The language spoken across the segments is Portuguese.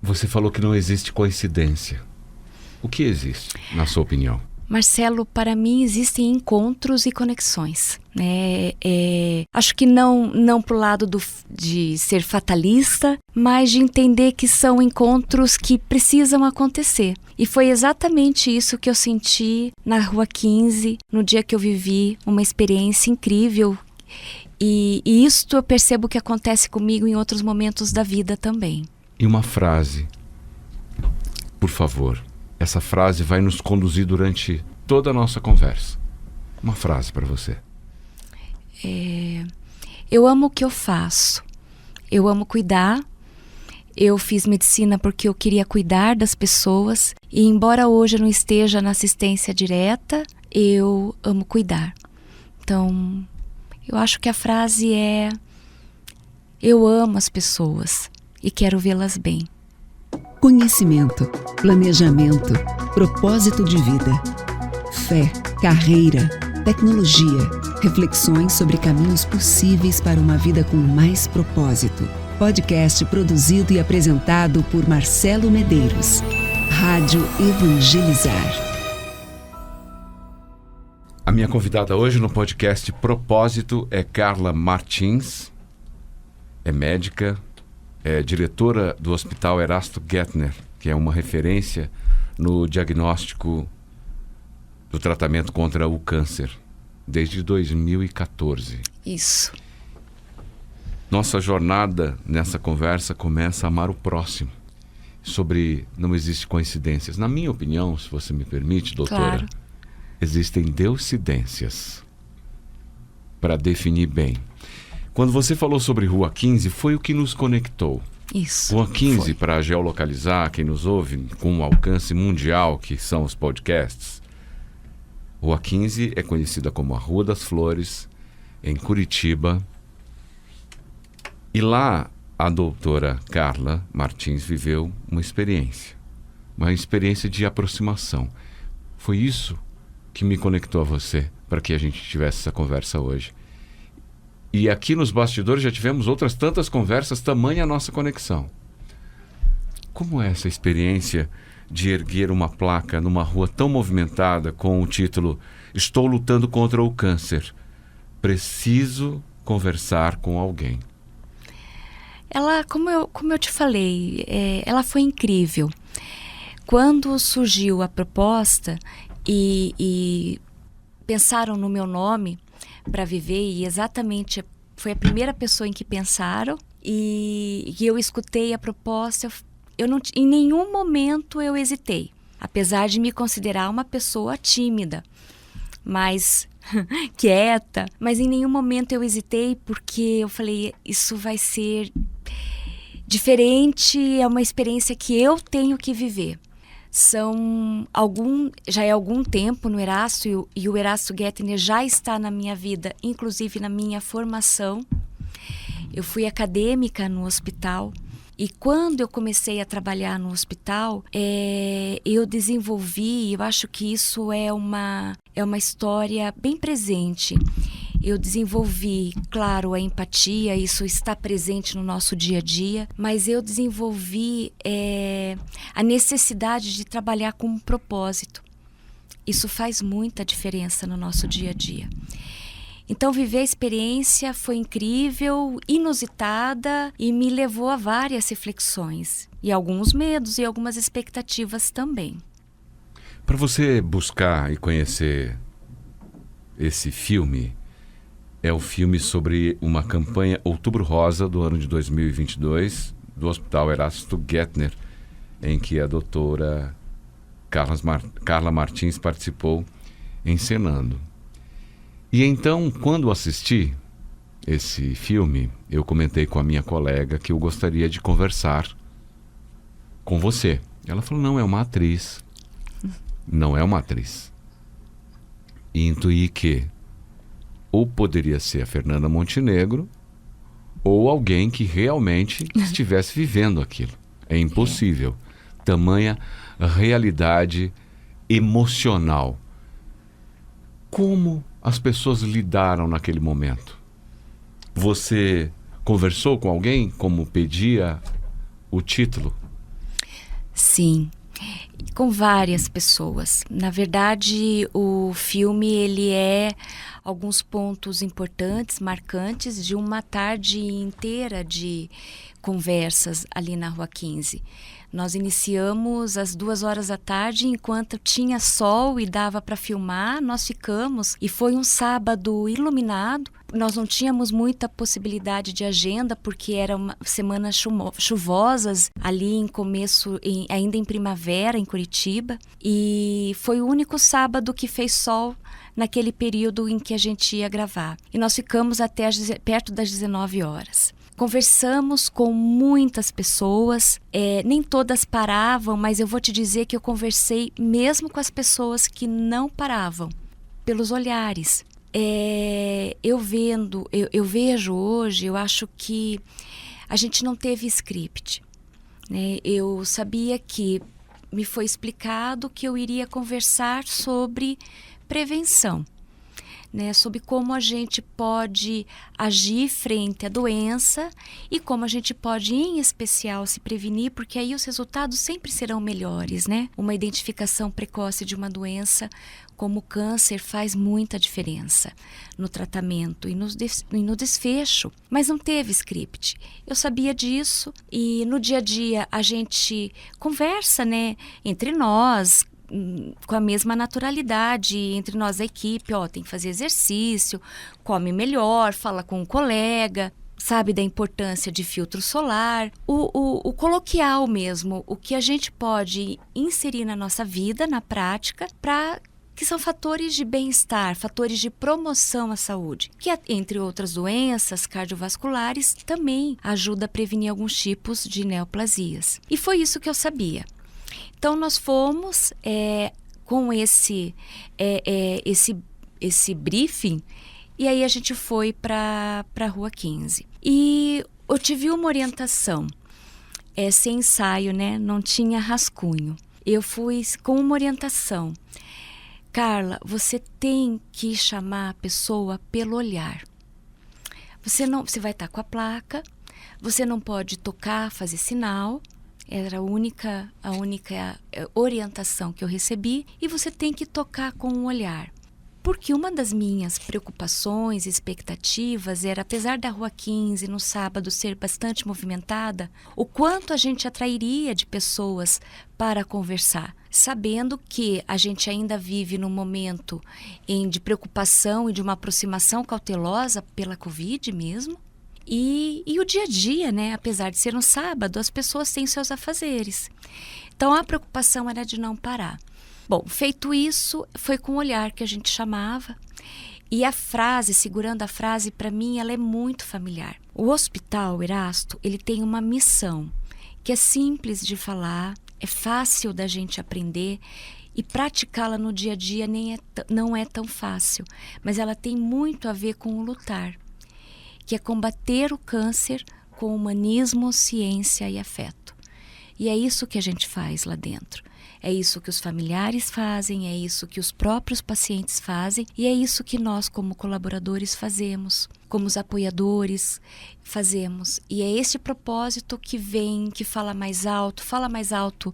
Você falou que não existe coincidência. O que existe, na sua opinião? Marcelo, para mim existem encontros e conexões, né? Acho que não pro lado de ser fatalista, mas de entender que são encontros que precisam acontecer. E foi exatamente isso que eu senti na Rua 15, no dia que eu vivi uma experiência incrível. E isto eu percebo que acontece comigo em outros momentos da vida também. E uma frase, por favor. Essa frase vai nos conduzir durante toda a nossa conversa. Uma frase para você. Eu amo o que eu faço. Eu amo cuidar. Eu fiz medicina porque eu queria cuidar das pessoas. E embora hoje eu não esteja na assistência direta, eu amo cuidar. Então, eu acho que a frase é: eu amo as pessoas e quero vê-las bem. Conhecimento, planejamento, propósito de vida, fé, carreira, tecnologia, reflexões sobre caminhos possíveis para uma vida com mais propósito. Podcast produzido e apresentado por Marcelo Medeiros. Rádio Evangelizar. A minha convidada hoje no podcast Propósito é Carla Martins. É médica, é diretora do Hospital Erasto Gettner, que é uma referência no diagnóstico do tratamento contra o câncer, desde 2014. Isso. Nossa jornada nessa conversa começa a amar o próximo, sobre não existe coincidências. Na minha opinião, se você me permite, doutora, Claro. Existem deucidências, para definir bem. Quando você falou sobre Rua 15, foi o que nos conectou. Isso. Rua 15, foi. para geolocalizar quem nos ouve com um alcance mundial, que são os podcasts. Rua 15 é conhecida como a Rua das Flores, em Curitiba. E lá a doutora Carla Martins viveu uma experiência de aproximação. Foi isso que me conectou a você, para que a gente tivesse essa conversa hoje. E aqui nos bastidores já tivemos outras tantas conversas, tamanha a nossa conexão. Como é essa experiência de erguer uma placa numa rua tão movimentada com o título "Estou lutando contra o câncer. Preciso conversar com alguém"? Ela, como eu te falei, ela foi incrível. Quando surgiu a proposta e pensaram no meu nome para viver, e exatamente foi a primeira pessoa em que pensaram, e eu escutei a proposta, em nenhum momento eu hesitei, apesar de me considerar uma pessoa tímida, mas quieta, mas em nenhum momento eu hesitei, porque eu falei, isso vai ser diferente, é uma experiência que eu tenho que viver. Já é algum tempo no Erasto, e o Erasto Gettner já está na minha vida, inclusive na minha formação. Eu fui acadêmica no hospital, e quando eu comecei a trabalhar no hospital, eu desenvolvi, eu acho que isso é uma história bem presente. Eu desenvolvi, claro, a empatia, isso está presente no nosso dia a dia, mas eu desenvolvi a necessidade de trabalhar com um propósito. Isso faz muita diferença no nosso dia a dia. Então, viver a experiência foi incrível, inusitada, e me levou a várias reflexões, e alguns medos e algumas expectativas também. Para você buscar e conhecer esse filme, é o filme sobre uma campanha Outubro Rosa do ano de 2022 do Hospital Erasto Gettner, em que a doutora Carla Martins participou encenando. E então, quando assisti esse filme, eu comentei com a minha colega que eu gostaria de conversar com você. Ela falou, não, é uma atriz. Não é uma atriz. E intuí que ou poderia ser a Fernanda Montenegro, ou alguém que realmente estivesse vivendo aquilo. É impossível. Tamanha realidade emocional. Como as pessoas lidaram naquele momento? Você conversou com alguém, como pedia o título? Sim, com várias pessoas. Na verdade, o filme ele é alguns pontos importantes, marcantes de uma tarde inteira de conversas ali na Rua 15. Nós iniciamos às 2 horas da tarde, enquanto tinha sol e dava para filmar, nós ficamos, e foi um sábado iluminado. Nós não tínhamos muita possibilidade de agenda, porque eram semanas chuvosas ali em começo, ainda em primavera, em Curitiba, e foi o único sábado que fez sol naquele período em que a gente ia gravar. E nós ficamos até perto das 19 horas. Conversamos com muitas pessoas, nem todas paravam, mas eu vou te dizer que eu conversei mesmo com as pessoas que não paravam, pelos olhares. Eu vejo hoje, eu acho que a gente não teve script, né? Eu sabia que me foi explicado que eu iria conversar sobre prevenção, né, sobre como a gente pode agir frente à doença e como a gente pode, em especial, se prevenir, porque aí os resultados sempre serão melhores, né? Uma identificação precoce de uma doença como o câncer faz muita diferença no tratamento e no desfecho, mas não teve script. Eu sabia disso e no dia a dia a gente conversa, né, entre nós, com a mesma naturalidade entre nós, a equipe, tem que fazer exercício, come melhor, fala com um colega, sabe da importância de filtro solar, o coloquial mesmo, o que a gente pode inserir na nossa vida, na prática, que são fatores de bem-estar, fatores de promoção à saúde, que entre outras doenças cardiovasculares também ajuda a prevenir alguns tipos de neoplasias. E foi isso que eu sabia. Então nós fomos com esse briefing, e aí a gente foi para a Rua 15. E eu tive uma orientação, sem ensaio, né? Não tinha rascunho. Eu fui com uma orientação. Carla, você tem que chamar a pessoa pelo olhar. Você vai estar com a placa, você não pode tocar, fazer sinal. Era a única orientação que eu recebi, e você tem que tocar com o olhar. Porque uma das minhas preocupações e expectativas era, apesar da Rua 15 no sábado ser bastante movimentada, o quanto a gente atrairia de pessoas para conversar, sabendo que a gente ainda vive num momento de preocupação e de uma aproximação cautelosa pela Covid mesmo. E o dia a dia, né? Apesar de ser um sábado, as pessoas têm seus afazeres. Então, a preocupação era de não parar. Bom, feito isso, foi com o olhar que a gente chamava. E a frase, segurando a frase, para mim, ela é muito familiar. O Hospital Erasto, ele tem uma missão que é simples de falar, é fácil da gente aprender, e praticá-la no dia a dia não é tão fácil. Mas ela tem muito a ver com o lutar, que é combater o câncer com humanismo, ciência e afeto. E é isso que a gente faz lá dentro. É isso que os familiares fazem, é isso que os próprios pacientes fazem, e é isso que nós, como colaboradores, fazemos, como os apoiadores fazemos. E é esse propósito que fala mais alto,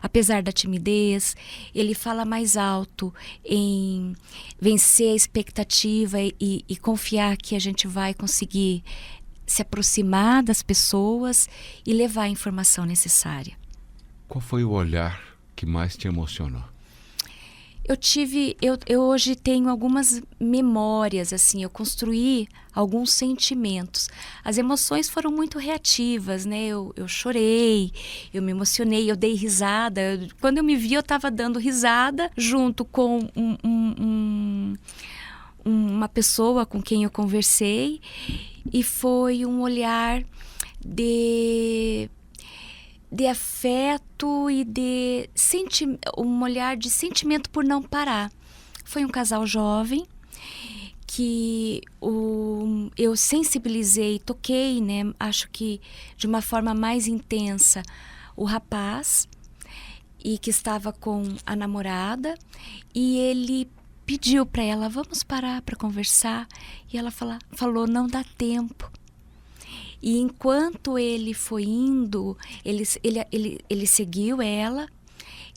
apesar da timidez, ele fala mais alto em vencer a expectativa e confiar que a gente vai conseguir se aproximar das pessoas e levar a informação necessária. Qual foi o olhar que mais te emocionou? Eu hoje tenho algumas memórias, assim, eu construí alguns sentimentos. As emoções foram muito reativas, né? Eu chorei, eu me emocionei, eu dei risada. Quando eu me vi, eu estava dando risada junto com uma pessoa com quem eu conversei, e foi um olhar de afeto e um olhar de sentimento por não parar. Foi um casal jovem que eu sensibilizei, toquei, né? Acho que de uma forma mais intensa, o rapaz, e que estava com a namorada, e ele pediu para ela: vamos parar para conversar, e ela falou: não dá tempo. E enquanto ele foi indo, ele seguiu ela,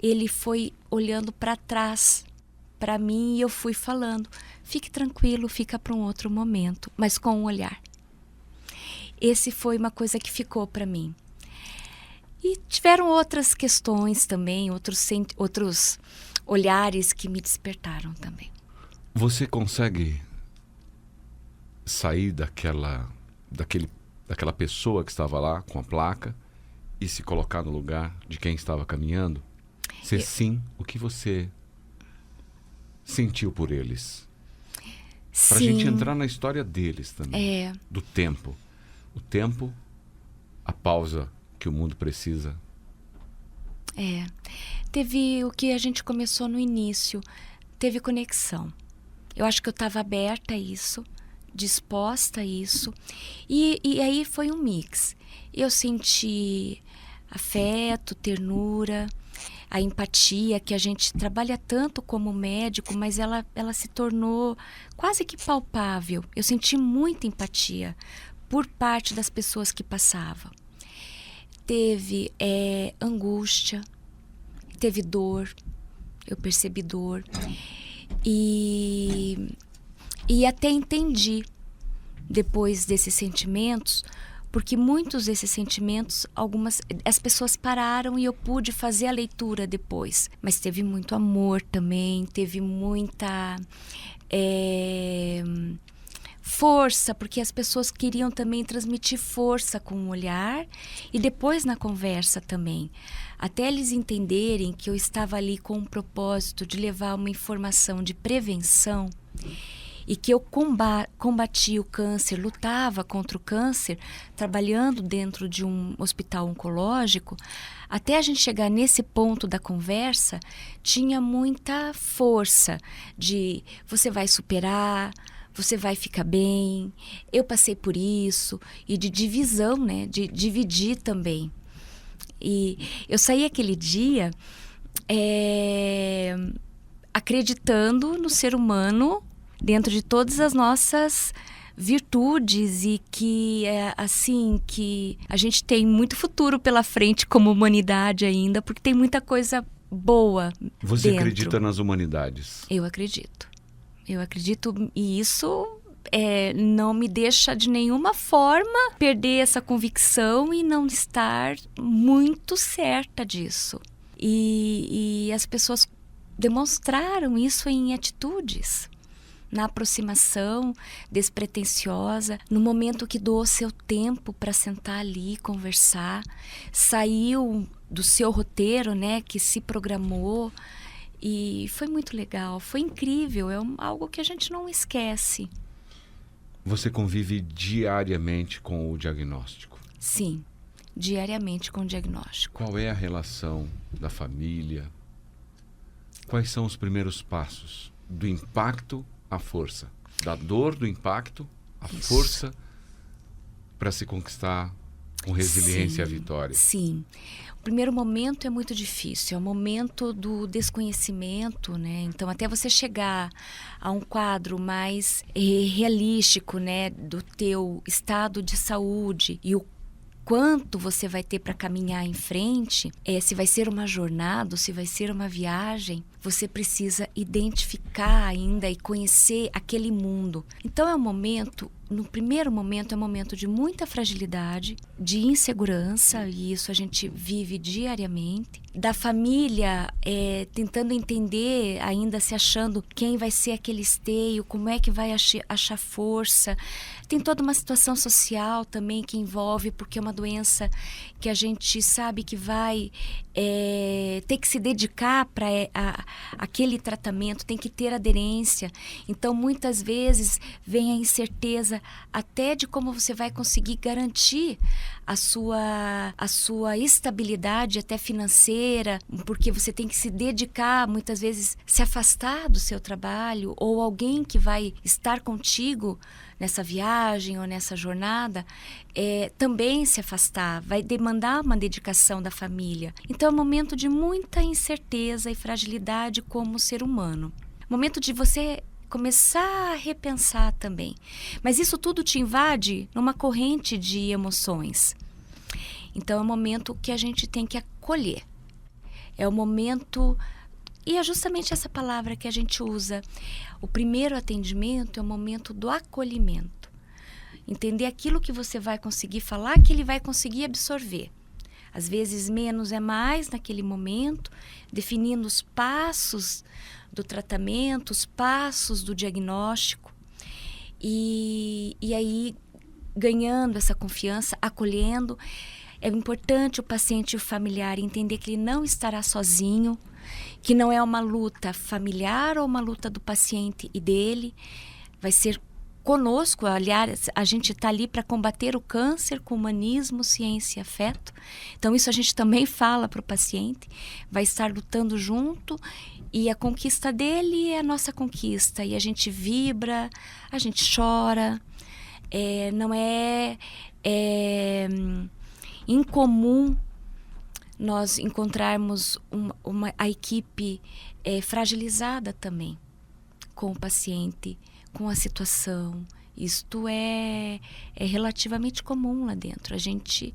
ele foi olhando para trás para mim e eu fui falando: fique tranquilo, fica para um outro momento, mas com um olhar. Esse foi uma coisa que ficou para mim. E tiveram outras questões também, outros olhares que me despertaram também. Você consegue sair daquela pessoa que estava lá com a placa e se colocar no lugar de quem estava caminhando? Se sim, o que você sentiu por eles? Para a gente entrar na história deles também, do tempo. O tempo, a pausa que o mundo precisa. Teve o que a gente começou no início, teve conexão. Eu acho que eu estava aberta a isso, disposta a isso, e aí foi um mix. Eu senti afeto, ternura, a empatia, que a gente trabalha tanto como médico, mas ela se tornou quase que palpável. Eu senti muita empatia por parte das pessoas que passavam. Teve angústia, teve dor, eu percebi dor. E até entendi, depois desses sentimentos, porque muitos desses sentimentos, as pessoas pararam e eu pude fazer a leitura depois. Mas teve muito amor também, teve muita força, porque as pessoas queriam também transmitir força com o olhar e depois na conversa também. Até eles entenderem que eu estava ali com o propósito de levar uma informação de prevenção e que eu combati o câncer, lutava contra o câncer, trabalhando dentro de um hospital oncológico. Até a gente chegar nesse ponto da conversa, tinha muita força de você vai superar, você vai ficar bem, eu passei por isso, e de divisão, né? De dividir também. E eu saí aquele dia acreditando no ser humano dentro de todas as nossas virtudes e que que a gente tem muito futuro pela frente como humanidade ainda, porque tem muita coisa boa Você dentro. acredita nas humanidades? Eu acredito, e isso não me deixa de nenhuma forma perder essa convicção e não estar muito certa disso. E as pessoas demonstraram isso em atitudes, na aproximação despretensiosa, no momento que doou seu tempo para sentar ali e conversar, saiu do seu roteiro, né, que se programou. E foi muito legal, foi incrível, algo que a gente não esquece. Você convive diariamente com o diagnóstico? Sim, diariamente com o diagnóstico. Qual é a relação da família? Quais são os primeiros passos? Do impacto à força. Da dor do impacto à força para se conquistar com resiliência a vitória. Sim. O primeiro momento é muito difícil, é o momento do desconhecimento, né? Então, até você chegar a um quadro mais realístico, né, do teu estado de saúde e o quanto você vai ter para caminhar em frente, se vai ser uma jornada, se vai ser uma viagem, você precisa identificar ainda e conhecer aquele mundo. Então, no primeiro momento, é um momento de muita fragilidade, de insegurança, e isso a gente vive diariamente. Da família tentando entender, ainda se achando quem vai ser aquele esteio, como é que vai achar força. Tem toda uma situação social também que envolve, porque é uma doença que a gente sabe que vai ter que se dedicar para aquele tratamento, tem que ter aderência. Então, muitas vezes, vem a incerteza até de como você vai conseguir garantir a sua estabilidade até financeira, porque você tem que se dedicar, muitas vezes se afastar do seu trabalho, ou alguém que vai estar contigo nessa viagem ou nessa jornada, também se afastar, vai demandar uma dedicação da família. Então é um momento de muita incerteza e fragilidade como ser humano. Momento de você começar a repensar também. Mas isso tudo te invade numa corrente de emoções. Então é um momento que a gente tem que acolher. É o momento, e é justamente essa palavra que a gente usa. O primeiro atendimento é o momento do acolhimento. Entender aquilo que você vai conseguir falar, que ele vai conseguir absorver. Às vezes menos é mais naquele momento, definindo os passos do tratamento, os passos do diagnóstico. E aí, ganhando essa confiança, acolhendo, é importante o paciente e o familiar entender que ele não estará sozinho, que não é uma luta familiar ou uma luta do paciente e dele, vai ser conosco. Aliás, a gente está ali para combater o câncer com humanismo, ciência e afeto. Então isso a gente também fala para o paciente, vai estar lutando junto, e a conquista dele é a nossa conquista, e a gente vibra, a gente chora. Não é incomum nós encontrarmos a equipe fragilizada também com o paciente, com a situação. Isto é relativamente comum lá dentro. A gente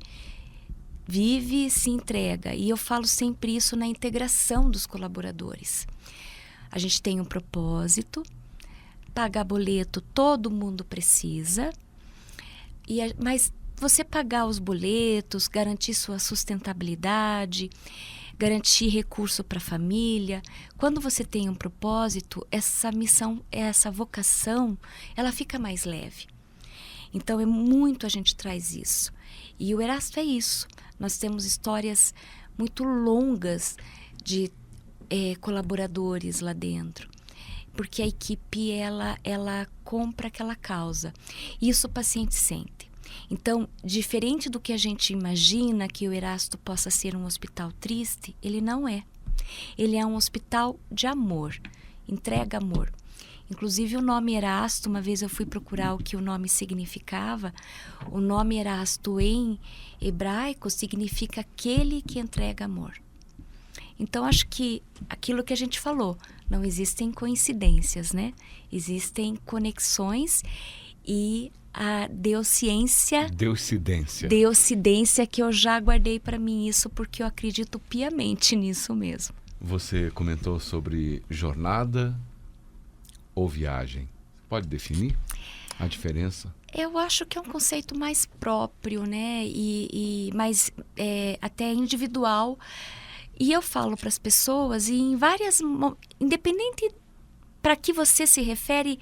vive e se entrega. E eu falo sempre isso na integração dos colaboradores. A gente tem um propósito, pagar boleto todo mundo precisa, mas você pagar os boletos, garantir sua sustentabilidade, garantir recurso para a família. Quando você tem um propósito, essa missão, essa vocação, ela fica mais leve. Então a gente traz isso. E o Erasto é isso. Nós temos histórias muito longas de colaboradores lá dentro, porque a equipe ela compra aquela causa. Isso o paciente sente. Então, diferente do que a gente imagina que o Erasto possa ser um hospital triste, ele não é. Ele é um hospital de amor, entrega amor. Inclusive o nome Erasto, uma vez eu fui procurar o que o nome significava. O nome Erasto em hebraico significa aquele que entrega amor. Então acho que aquilo que a gente falou, não existem coincidências, né? Existem conexões e a deocidência que eu já guardei para mim isso, porque eu acredito piamente nisso mesmo. Você comentou sobre jornada ou viagem. Pode definir a diferença? Eu acho que é um conceito mais próprio, né? E mais até individual. E eu falo para as pessoas, e em várias... Independente para que você se refere,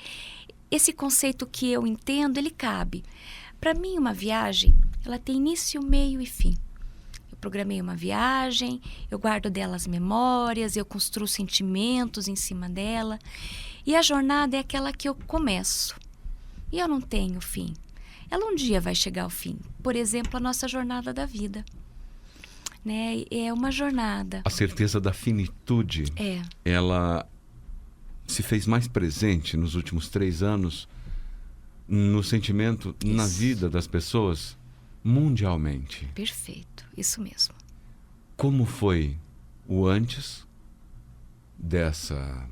esse conceito que eu entendo, ele cabe. Para mim, uma viagem, ela tem início, meio e fim. Eu programei uma viagem, eu guardo dela as memórias, eu construo sentimentos em cima dela. E a jornada é aquela que eu começo. E eu não tenho fim. Ela um dia vai chegar ao fim. Por exemplo, a nossa jornada da vida. Né? É uma jornada. A certeza da finitude, ela se fez mais presente nos últimos 3 anos no sentimento, isso, na vida das pessoas, mundialmente. Perfeito, isso mesmo. Como foi o antes dessa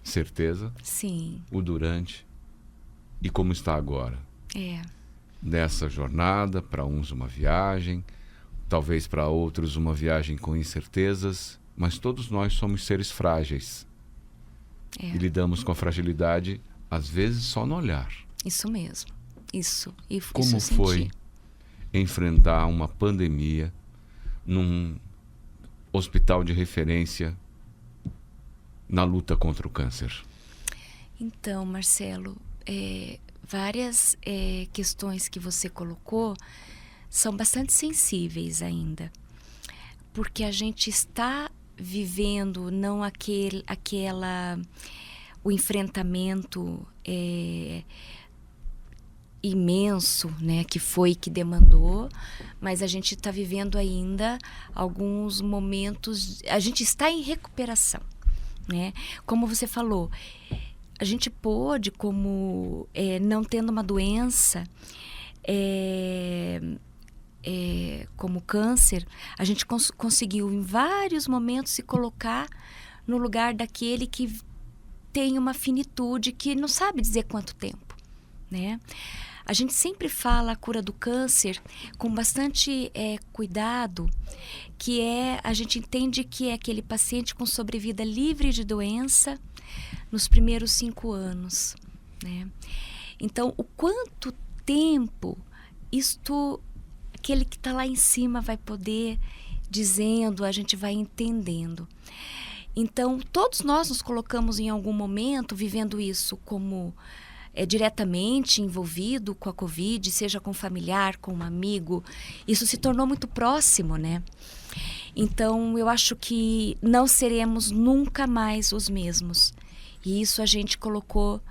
certeza? Sim. O durante e como está agora? Dessa jornada, para uns uma viagem, talvez para outros uma viagem com incertezas, mas todos nós somos seres frágeis. E lidamos com a fragilidade, às vezes, só no olhar. Isso mesmo. Isso. Como foi enfrentar uma pandemia num hospital de referência na luta contra o câncer? Então, Marcelo, várias questões que você colocou são bastante sensíveis ainda, porque a gente está vivendo não o enfrentamento imenso, né, que demandou, mas a gente está vivendo ainda alguns momentos, a gente está em recuperação, né? Como você falou, a gente pôde, como não tendo uma doença, como câncer, a gente conseguiu em vários momentos se colocar no lugar daquele que tem uma finitude, que não sabe dizer quanto tempo, né? A gente sempre fala a cura do câncer com bastante cuidado, que a gente entende que é aquele paciente com sobrevida livre de doença nos primeiros 5 anos, né? Então, o quanto tempo aquele que está lá em cima vai poder dizendo, a gente vai entendendo. Então, todos nós nos colocamos em algum momento vivendo isso como diretamente envolvido com a Covid, seja com um familiar, com um amigo. Isso se tornou muito próximo, né? Então, eu acho que não seremos nunca mais os mesmos. E isso a gente colocou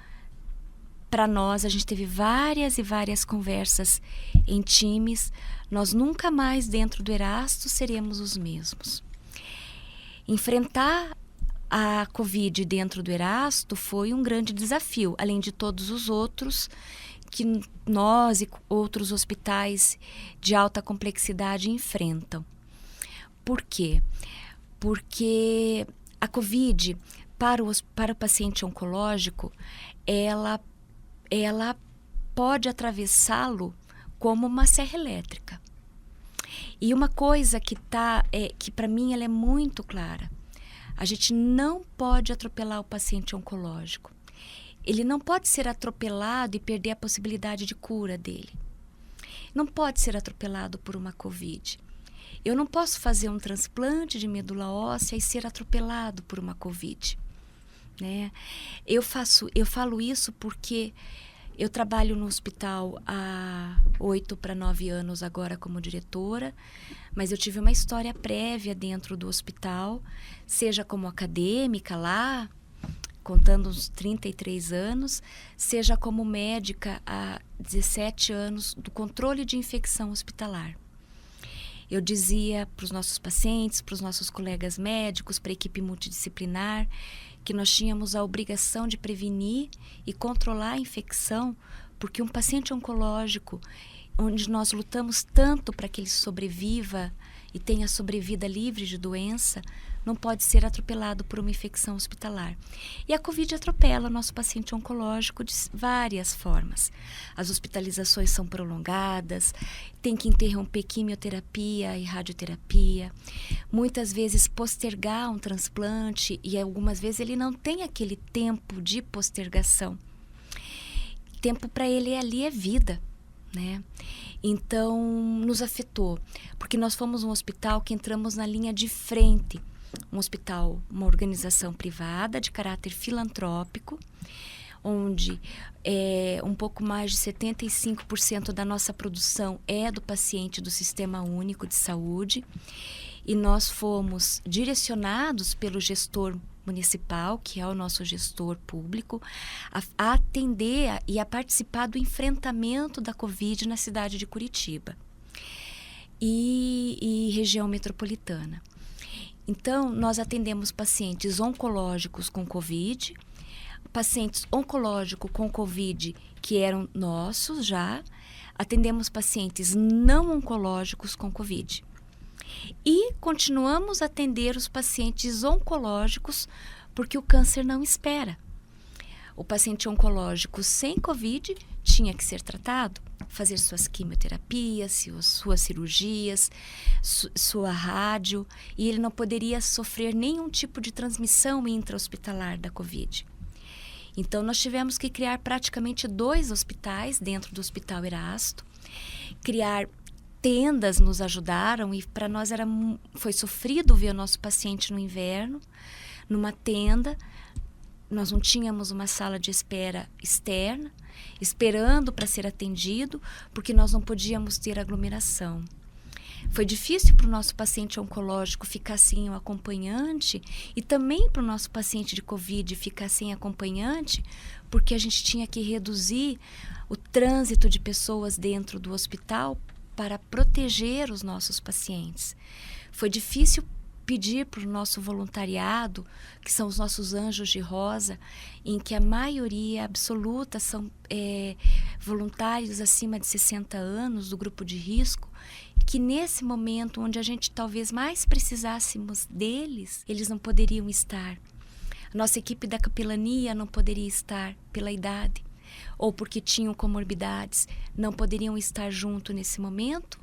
para nós, a gente teve várias e várias conversas em times. Nós nunca mais dentro do Erasto seremos os mesmos. Enfrentar a Covid dentro do Erasto foi um grande desafio, além de todos os outros que nós e outros hospitais de alta complexidade enfrentam. Por quê? Porque a Covid, para o paciente oncológico, ela pode atravessá-lo como uma serra elétrica. E uma coisa que para mim ela é muito clara: a gente não pode atropelar o paciente oncológico. Ele não pode ser atropelado e perder a possibilidade de cura dele. Não pode ser atropelado por uma Covid. Eu não posso fazer um transplante de medula óssea e ser atropelado por uma Covid, né? Eu falo isso porque eu trabalho no hospital há 8 para 9 anos agora como diretora, mas eu tive uma história prévia dentro do hospital, seja como acadêmica lá, contando uns 33 anos, seja como médica há 17 anos do controle de infecção hospitalar. Eu dizia para os nossos pacientes, para os nossos colegas médicos, para a equipe multidisciplinar, que nós tínhamos a obrigação de prevenir e controlar a infecção, porque um paciente oncológico, onde nós lutamos tanto para que ele sobreviva e tenha sobrevida livre de doença, não pode ser atropelado por uma infecção hospitalar. E a Covid atropela nosso paciente oncológico de várias formas. As hospitalizações são prolongadas, tem que interromper quimioterapia e radioterapia, muitas vezes postergar um transplante, e algumas vezes ele não tem aquele tempo de postergação. Tempo para ele ali é vida, né? Então, nos afetou, porque nós fomos um hospital que entramos na linha de frente, um hospital, uma organização privada de caráter filantrópico, onde um pouco mais de 75% da nossa produção é do paciente do Sistema Único de Saúde, e nós fomos direcionados pelo gestor municipal, que é o nosso gestor público, a atender e a participar do enfrentamento da Covid na cidade de Curitiba e região metropolitana. Então, nós atendemos pacientes oncológicos com Covid, pacientes oncológicos com Covid que eram nossos já, atendemos pacientes não oncológicos com Covid. E continuamos a atender os pacientes oncológicos porque o câncer não espera. O paciente oncológico sem Covid tinha que ser tratado, fazer suas quimioterapias, suas cirurgias, sua rádio, e ele não poderia sofrer nenhum tipo de transmissão intra-hospitalar da Covid. Então, nós tivemos que criar praticamente 2 hospitais dentro do Hospital Erasto, criar tendas nos ajudaram, e para nós foi sofrido ver o nosso paciente no inverno, numa tenda. Nós não tínhamos uma sala de espera externa, esperando para ser atendido, porque nós não podíamos ter aglomeração. Foi difícil para o nosso paciente oncológico ficar sem o acompanhante, e também para o nosso paciente de Covid ficar sem acompanhante, porque a gente tinha que reduzir o trânsito de pessoas dentro do hospital para proteger os nossos pacientes. Foi difícil pedir para o nosso voluntariado, que são os nossos anjos de rosa, em que a maioria absoluta são voluntários acima de 60 anos, do grupo de risco, que nesse momento onde a gente talvez mais precisássemos deles, eles não poderiam estar. A nossa equipe da capelania não poderia estar pela idade. ou porque tinham comorbidades, não poderiam estar junto nesse momento.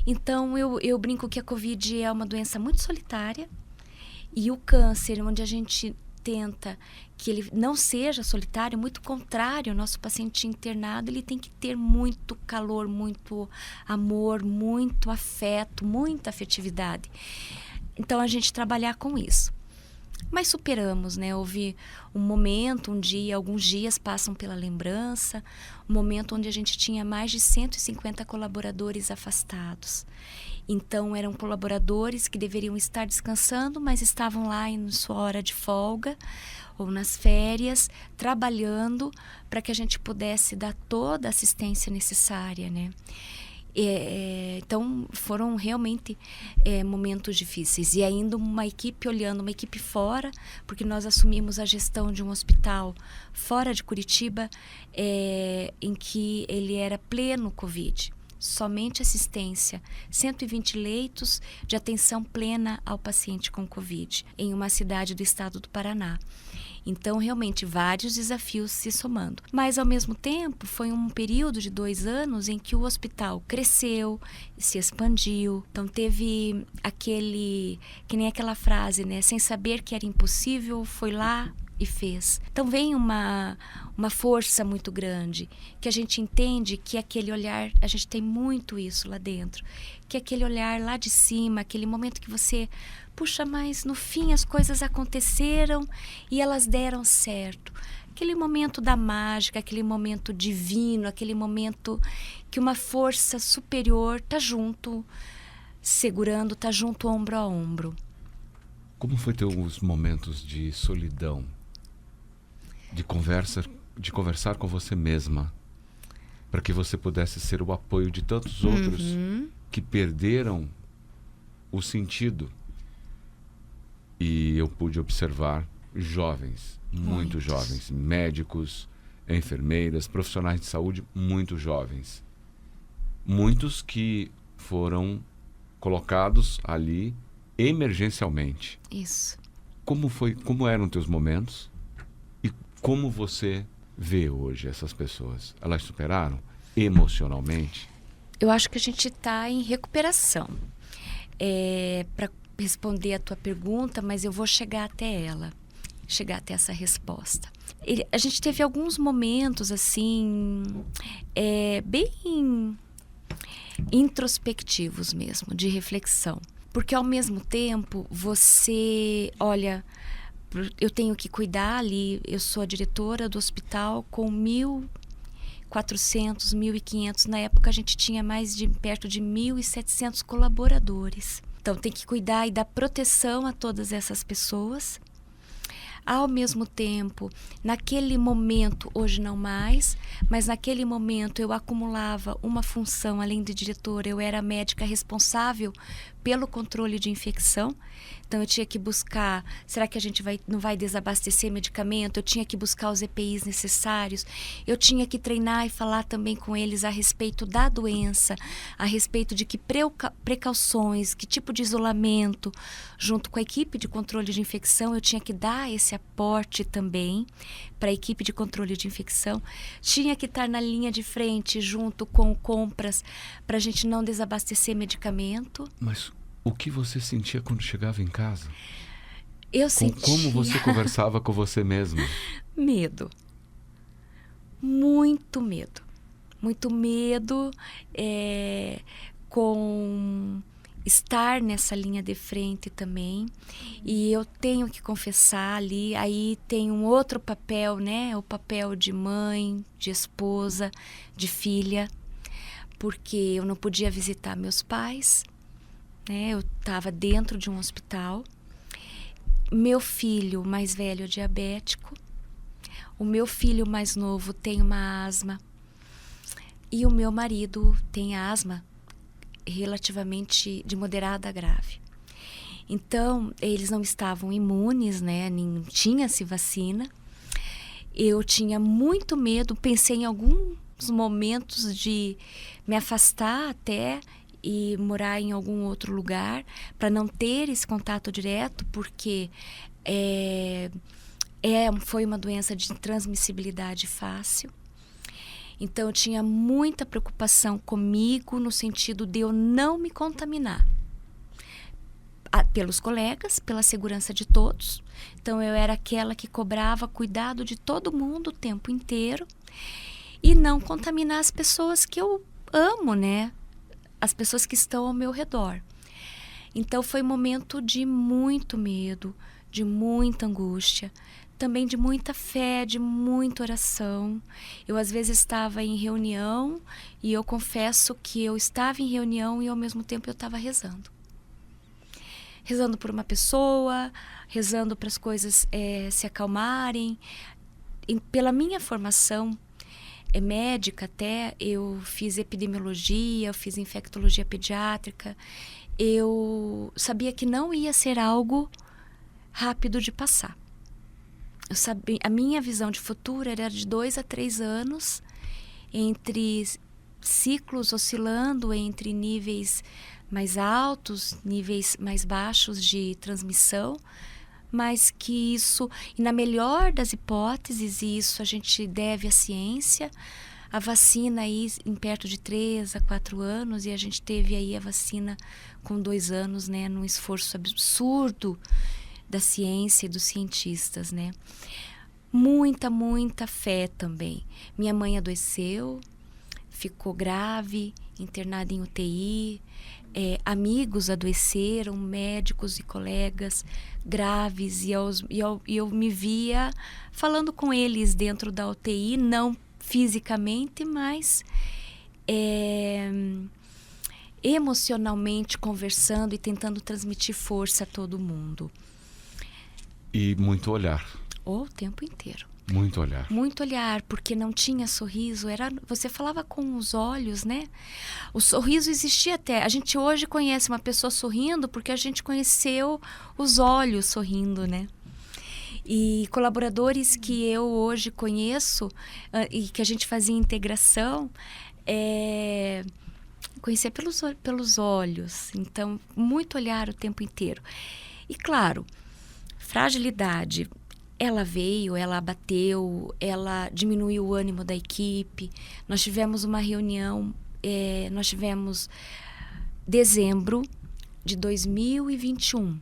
Então, eu brinco que a Covid é uma doença muito solitária, e o câncer, onde a gente tenta que ele não seja solitário, muito contrário, o nosso paciente internado, ele tem que ter muito calor, muito amor, muito afeto, muita afetividade. Então, a gente trabalhar com isso. Mas superamos, né? Houve um momento, alguns dias passam pela lembrança, um momento onde a gente tinha mais de 150 colaboradores afastados. Então, eram colaboradores que deveriam estar descansando, mas estavam lá em sua hora de folga ou nas férias, trabalhando para que a gente pudesse dar toda a assistência necessária, né? Então, foram realmente momentos difíceis. E ainda uma equipe olhando, uma equipe fora, porque nós assumimos a gestão de um hospital fora de Curitiba, em que ele era pleno Covid. Somente assistência, 120 leitos de atenção plena ao paciente com Covid, em uma cidade do estado do Paraná. Então, realmente, vários desafios se somando. Mas, ao mesmo tempo, foi um período de 2 anos em que o hospital cresceu, se expandiu. Então, teve que nem aquela frase, né? Sem saber que era impossível, foi lá e fez. Então, vem uma força muito grande, que a gente entende que aquele olhar, a gente tem muito isso lá dentro, que aquele olhar lá de cima, aquele momento que você... Puxa, mas no fim as coisas aconteceram e elas deram certo. Aquele momento da mágica, aquele momento divino, aquele momento que uma força superior está junto, segurando, está junto ombro a ombro. Como foi teus momentos de solidão, de conversar com você mesma, para que você pudesse ser o apoio de tantos outros que perderam o sentido? E eu pude observar jovens, muito jovens, médicos, enfermeiras, profissionais de saúde muito jovens. Muitos que foram colocados ali emergencialmente. Isso. Como eram teus momentos? E como você vê hoje essas pessoas? Elas superaram emocionalmente? Eu acho que a gente está em recuperação. Para responder a tua pergunta, mas eu vou chegar até essa resposta. A gente teve alguns momentos assim, bem introspectivos mesmo, de reflexão, porque ao mesmo tempo você olha, eu tenho que cuidar ali, eu sou a diretora do hospital com 1.400, 1.500, na época a gente tinha perto de 1.700 colaboradores. Então, tem que cuidar e dar proteção a todas essas pessoas. Ao mesmo tempo, naquele momento, hoje não mais, mas naquele momento eu acumulava uma função, além de diretora, eu era a médica responsável pelo controle de infecção. Então, eu tinha que buscar, será que a gente não vai desabastecer medicamento? Eu tinha que buscar os EPIs necessários. Eu tinha que treinar e falar também com eles a respeito da doença, a respeito de que precauções, que tipo de isolamento, junto com a equipe de controle de infecção, eu tinha que dar esse aporte também para a equipe de controle de infecção. Tinha que estar na linha de frente junto com compras para a gente não desabastecer medicamento. Mas o que você sentia quando chegava em casa? Eu sentia... Como você conversava com você mesma? Medo. Muito medo. Muito medo com estar nessa linha de frente também. E eu tenho que confessar ali, aí tem um outro papel, né? O papel de mãe, de esposa, de filha, porque eu não podia visitar meus pais, né? Eu estava dentro de um hospital. Meu filho mais velho é diabético. O meu filho mais novo tem uma asma. E o meu marido tem asma relativamente de moderada a grave. Então, eles não estavam imunes, né? Nem tinha-se vacina. Eu tinha muito medo, pensei em alguns momentos de me afastar até e morar em algum outro lugar para não ter esse contato direto, porque foi uma doença de transmissibilidade fácil. Então eu tinha muita preocupação comigo no sentido de eu não me contaminar. Pelos colegas, pela segurança de todos. Então eu era aquela que cobrava cuidado de todo mundo o tempo inteiro e não contaminar as pessoas que eu amo, né? As pessoas que estão ao meu redor. Então foi um momento de muito medo, de muita angústia, também de muita fé, de muita oração. Eu às vezes estava em reunião e eu confesso que eu estava em reunião e ao mesmo tempo eu estava rezando. Rezando por uma pessoa, rezando para as coisas se acalmarem. E pela minha formação médica até, eu fiz epidemiologia, eu fiz infectologia pediátrica. Eu sabia que não ia ser algo rápido de passar. Eu sabia, a minha visão de futuro era de 2 a 3 anos, entre ciclos oscilando entre níveis mais altos, níveis mais baixos de transmissão, mas que isso, e na melhor das hipóteses, e isso a gente deve à ciência, a vacina aí em perto de 3 a 4 anos, e a gente teve aí a vacina com 2 anos, né, num esforço absurdo da ciência e dos cientistas, né. Muita, muita fé também. Minha mãe adoeceu, ficou grave, internada em UTI, amigos adoeceram, médicos e colegas graves, e eu me via falando com eles dentro da UTI, não fisicamente, mas emocionalmente conversando e tentando transmitir força a todo mundo. E muito olhar. O tempo inteiro. Muito olhar. Muito olhar, porque não tinha sorriso. Você falava com os olhos, né? O sorriso existia até. A gente hoje conhece uma pessoa sorrindo porque a gente conheceu os olhos sorrindo, né? E colaboradores que eu hoje conheço e que a gente fazia integração, conhecia pelos olhos. Então, muito olhar o tempo inteiro. E claro, fragilidade. Ela veio, ela abateu, ela diminuiu o ânimo da equipe. Nós tivemos uma reunião, nós tivemos dezembro de 2021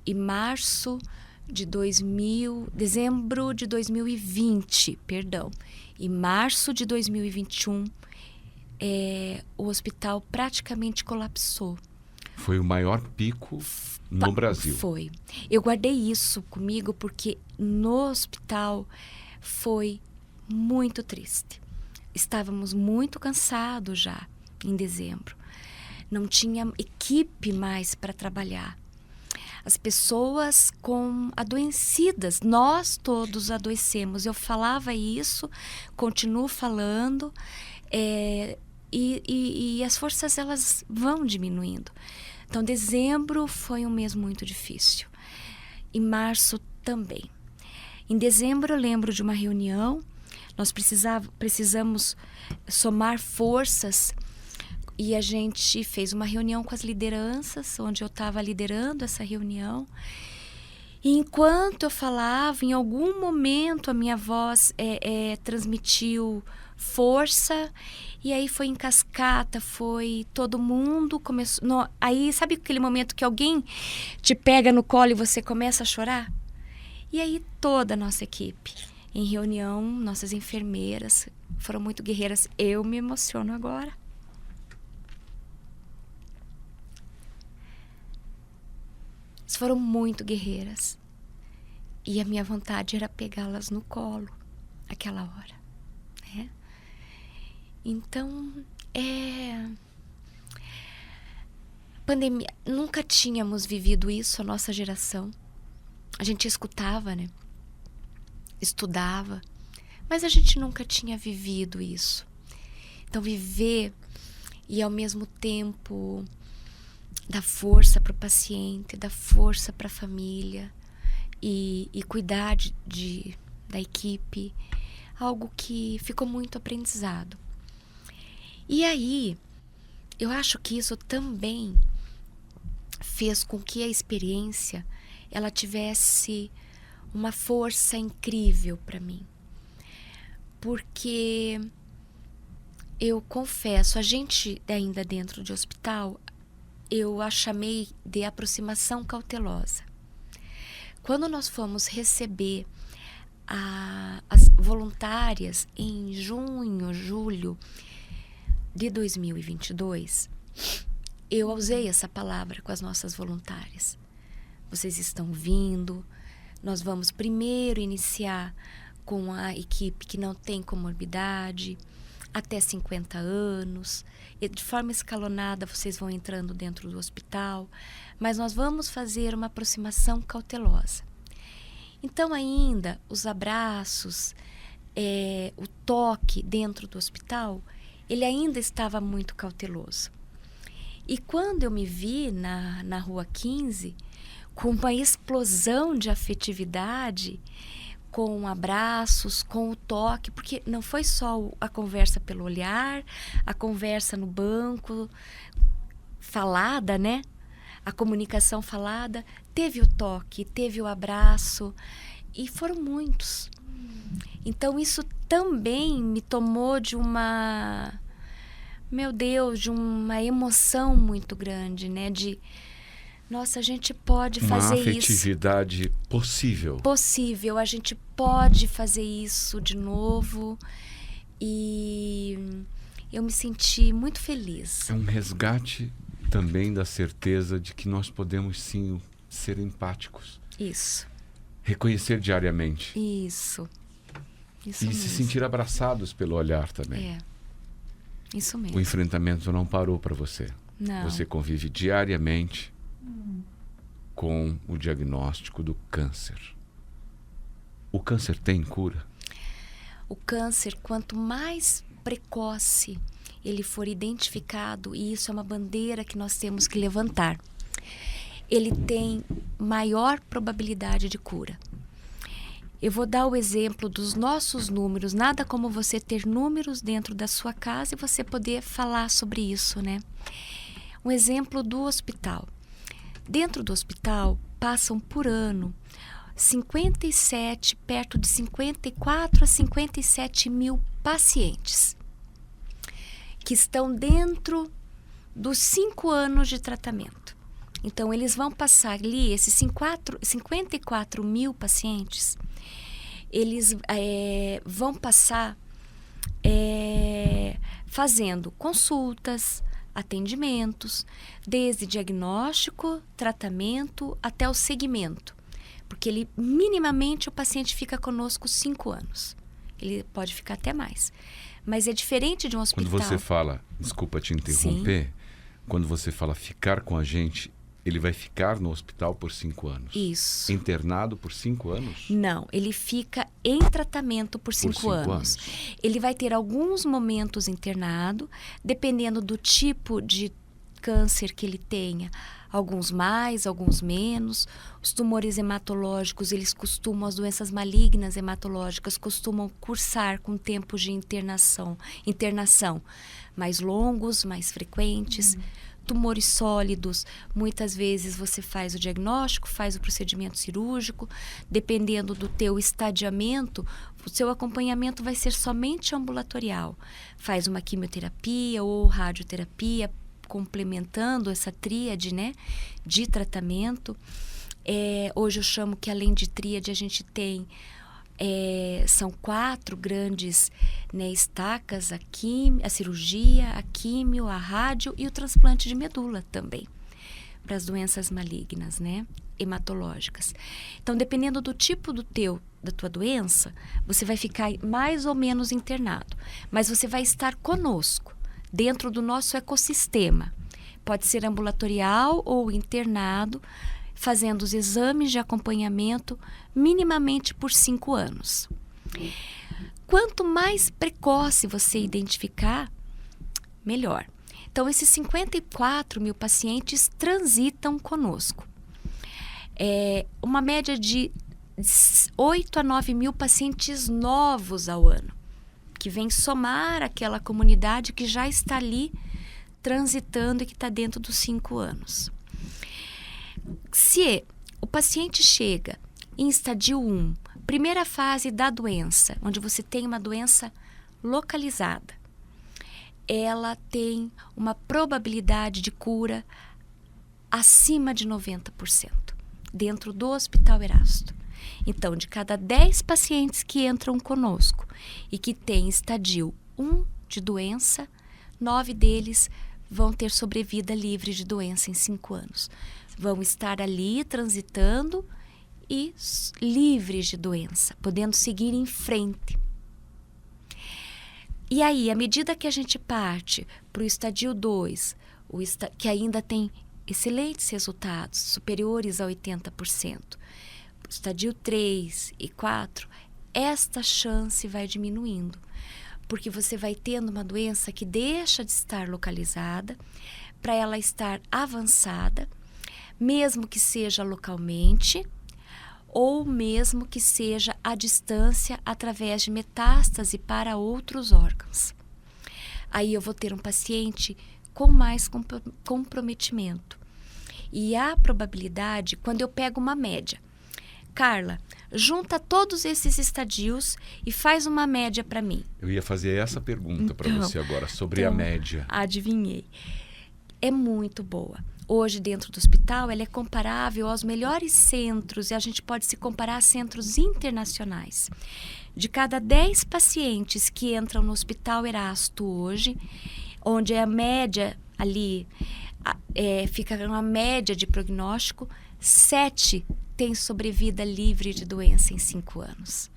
e dezembro de 2020, perdão. E março de 2021, o hospital praticamente colapsou. Foi o maior pico no Brasil. Foi. Eu guardei isso comigo porque no hospital foi muito triste. Estávamos muito cansados já em dezembro. Não tinha equipe mais para trabalhar. As pessoas adoecidas, nós todos adoecemos. Eu falava isso, continuo falando, e as forças elas vão diminuindo. Então, dezembro foi um mês muito difícil. E março também. Em dezembro, eu lembro de uma reunião. Nós precisamos somar forças. E a gente fez uma reunião com as lideranças, onde eu estava liderando essa reunião. E enquanto eu falava, em algum momento a minha voz transmitiu força, e aí foi em cascata, foi todo mundo começou. Aí sabe aquele momento que alguém te pega no colo e você começa a chorar? E aí toda a nossa equipe em reunião, nossas enfermeiras foram muito guerreiras. Eu me emociono agora. Elas foram muito guerreiras. E a minha vontade era pegá-las no colo aquela hora, né? Então, pandemia, nunca tínhamos vivido isso, a nossa geração. A gente escutava, né? Estudava, mas a gente nunca tinha vivido isso. Então, viver e ao mesmo tempo dar força para o paciente, dar força para a família e cuidar da equipe, algo que ficou muito aprendizado. E aí, eu acho que isso também fez com que a experiência ela tivesse uma força incrível para mim. Porque eu confesso, a gente ainda dentro de hospital, eu a chamei de aproximação cautelosa. Quando nós fomos receber as voluntárias em junho, julho de 2022, eu usei essa palavra com as nossas voluntárias. Vocês estão vindo, nós vamos primeiro iniciar com a equipe que não tem comorbidade, até 50 anos, e de forma escalonada vocês vão entrando dentro do hospital, mas nós vamos fazer uma aproximação cautelosa. Então ainda os abraços, o toque dentro do hospital, ele ainda estava muito cauteloso. E quando eu me vi na Rua 15, com uma explosão de afetividade, com abraços, com o toque, porque não foi só a conversa pelo olhar, a conversa no banco, falada, né? A comunicação falada, teve o toque, teve o abraço, e foram muitos. Então isso também me tomou de uma, meu Deus, de uma emoção muito grande, né? Nossa, a gente pode fazer isso. Uma afetividade possível. Possível, a gente pode fazer isso de novo. E eu me senti muito feliz. É um resgate também da certeza de que nós podemos sim ser empáticos. Isso. Reconhecer diariamente. Isso. Isso e mesmo. Se sentir abraçados pelo olhar também. Isso mesmo. O enfrentamento não parou para você. Não. Você convive diariamente com o diagnóstico do câncer. O câncer tem cura? O câncer, quanto mais precoce ele for identificado, e isso é uma bandeira que nós temos que levantar, ele tem maior probabilidade de cura. Eu vou dar o exemplo dos nossos números, nada como você ter números dentro da sua casa e você poder falar sobre isso, né? Um exemplo do hospital. Dentro do hospital, passam por ano 57, perto de 54 a 57 mil pacientes que estão dentro dos 5 anos de tratamento. Então, eles vão passar ali, esses 54 mil pacientes, eles vão passar fazendo consultas, atendimentos, desde diagnóstico, tratamento até o segmento. Porque minimamente o paciente fica conosco 5 anos. Ele pode ficar até mais. Mas é diferente de um hospital. Quando você fala, desculpa te interromper, Sim. Quando você fala ficar com a gente, ele vai ficar no hospital por 5 anos? Isso. Internado por 5 anos? Não, ele fica em tratamento por 5 anos. Ele vai ter alguns momentos internado, dependendo do tipo de câncer que ele tenha. Alguns mais, alguns menos. Os tumores hematológicos, as doenças malignas hematológicas costumam cursar com tempos de internação mais longos, mais frequentes. Tumores sólidos, muitas vezes você faz o diagnóstico, faz o procedimento cirúrgico, dependendo do teu estadiamento, o seu acompanhamento vai ser somente ambulatorial. Faz uma quimioterapia ou radioterapia, complementando essa tríade, né, de tratamento. Hoje eu chamo que além de tríade a gente tem são 4 grandes, né, estacas, a cirurgia, a químio, a rádio e o transplante de medula também, para as doenças malignas, né, hematológicas. Então, dependendo do tipo da tua doença, você vai ficar mais ou menos internado, mas você vai estar conosco, dentro do nosso ecossistema. Pode ser ambulatorial ou internado, fazendo os exames de acompanhamento minimamente por 5 anos. Quanto mais precoce você identificar, melhor. Então, esses 54 mil pacientes transitam conosco. Uma média de 8 a 9 mil pacientes novos ao ano, que vem somar aquela comunidade que já está ali transitando e que está dentro dos 5 anos. Se o paciente chega em estadio 1, primeira fase da doença, onde você tem uma doença localizada, ela tem uma probabilidade de cura acima de 90% dentro do Hospital Erasto. Então, de cada 10 pacientes que entram conosco e que têm estadio 1 de doença, 9 deles vão ter sobrevida livre de doença em 5 anos. Vão estar ali transitando e livres de doença, podendo seguir em frente. E aí, à medida que a gente parte para o estadio 2, que ainda tem excelentes resultados, superiores a 80%, estadio 3 e 4, esta chance vai diminuindo, porque você vai tendo uma doença que deixa de estar localizada para ela estar avançada, mesmo que seja localmente, ou mesmo que seja à distância através de metástase para outros órgãos. Aí eu vou ter um paciente com mais comprometimento. E a probabilidade, quando eu pego uma média, Carla, junta todos esses estadios e faz uma média para mim. Eu ia fazer essa pergunta para você agora, sobre a média. Adivinhei. É muito boa. Hoje, dentro do hospital, ela é comparável aos melhores centros e a gente pode se comparar a centros internacionais. De cada 10 pacientes que entram no Hospital Erasto hoje, onde a média ali fica uma média de prognóstico, 7 têm sobrevida livre de doença em 5 anos.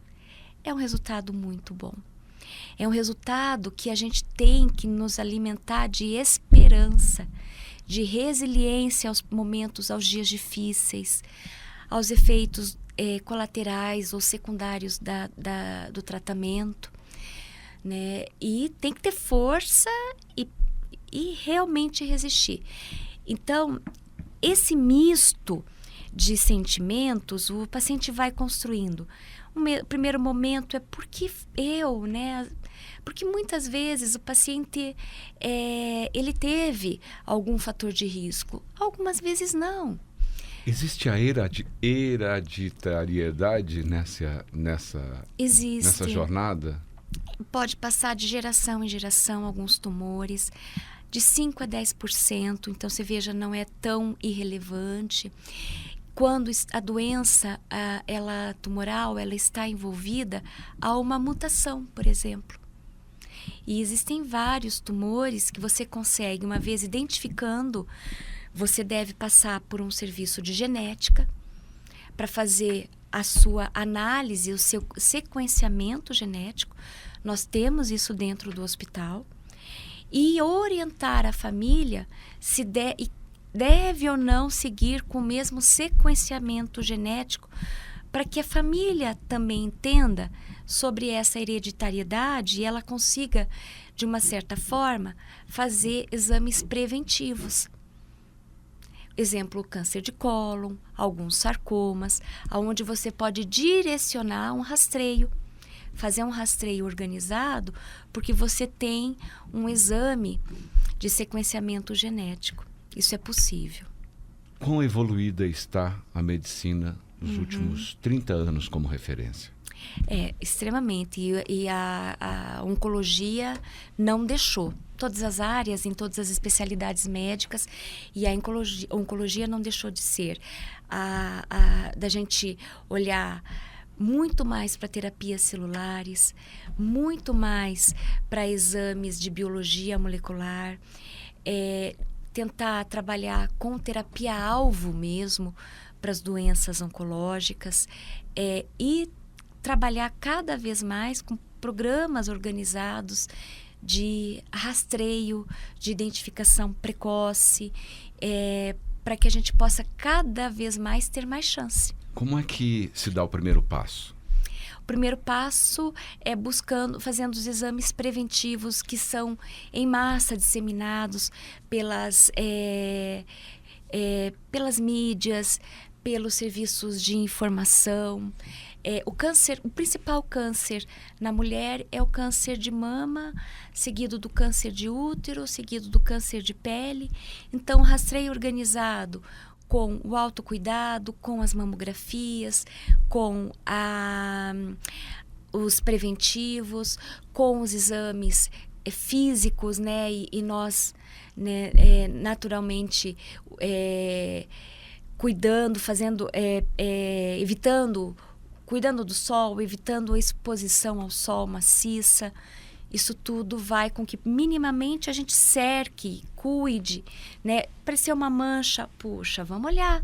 É um resultado muito bom. É um resultado que a gente tem que nos alimentar de esperança, de resiliência aos momentos, aos dias difíceis, aos efeitos colaterais ou secundários do tratamento, né? E tem que ter força e realmente resistir. Então, esse misto de sentimentos, o paciente vai construindo. O primeiro momento é porque eu, né? Porque muitas vezes o paciente, ele teve algum fator de risco. Algumas vezes não. Existe a hereditariedade nessa jornada? Pode passar de geração em geração alguns tumores, de 5% a 10%. Então, você veja, não é tão irrelevante. Quando a doença tumoral ela está envolvida, há uma mutação, por exemplo. E existem vários tumores que você consegue, uma vez identificando, você deve passar por um serviço de genética para fazer a sua análise, o seu sequenciamento genético. Nós temos isso dentro do hospital. E orientar a família se deve ou não seguir com o mesmo sequenciamento genético, para que a família também entenda sobre essa hereditariedade e ela consiga, de uma certa forma, fazer exames preventivos. Exemplo, câncer de cólon, alguns sarcomas, onde você pode direcionar um rastreio, fazer um rastreio organizado, porque você tem um exame de sequenciamento genético. Isso é possível. Quão evoluída está a medicina nos últimos 30 anos como referência? Extremamente. E a oncologia não deixou. Todas as áreas, em todas as especialidades médicas, e a oncologia não deixou de ser. Da gente olhar muito mais para terapias celulares, muito mais para exames de biologia molecular, tentar trabalhar com terapia-alvo mesmo para as doenças oncológicas, e trabalhar cada vez mais com programas organizados de rastreio, de identificação precoce, para que a gente possa cada vez mais ter mais chance. Como é que se dá o primeiro passo? O primeiro passo é fazendo os exames preventivos que são em massa disseminados pelas mídias, pelos serviços de informação. O principal câncer na mulher é o câncer de mama, seguido do câncer de útero, seguido do câncer de pele. Então, rastreio organizado com o autocuidado, com as mamografias, com os preventivos, com os exames físicos, né? E nós, né, naturalmente cuidando, fazendo, cuidando do sol, evitando a exposição ao sol maciça. Isso tudo vai com que minimamente a gente cerque, cuide, né? Parecer uma mancha, puxa, vamos olhar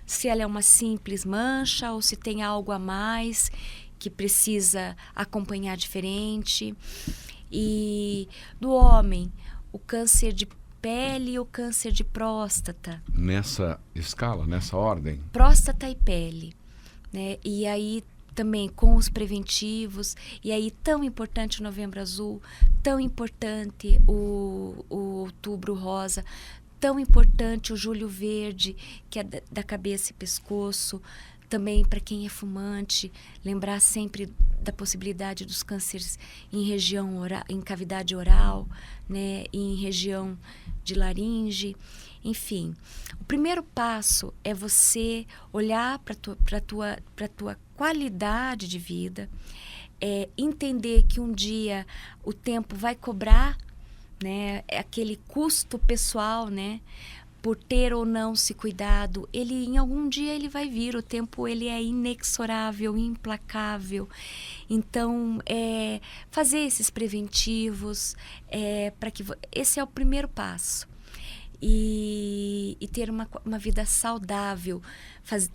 se ela é uma simples mancha ou se tem algo a mais que precisa acompanhar diferente. E do homem, o câncer de pele e o câncer de próstata. Nessa escala, nessa ordem? Próstata e pele, né? E aí também com os preventivos, e aí tão importante o Novembro Azul, tão importante o Outubro Rosa, tão importante o Julho Verde, que é da cabeça e pescoço, também para quem é fumante, lembrar sempre da possibilidade dos cânceres em região oral, em cavidade oral, né, em região de laringe. Enfim, o primeiro passo é você olhar para a tua qualidade de vida, entender que um dia o tempo vai cobrar, né, aquele custo pessoal, né, por ter ou não se cuidado. Ele, em algum dia ele vai vir, o tempo ele é inexorável, implacável. Então, fazer esses preventivos, para que esse é o primeiro passo. E ter uma vida saudável,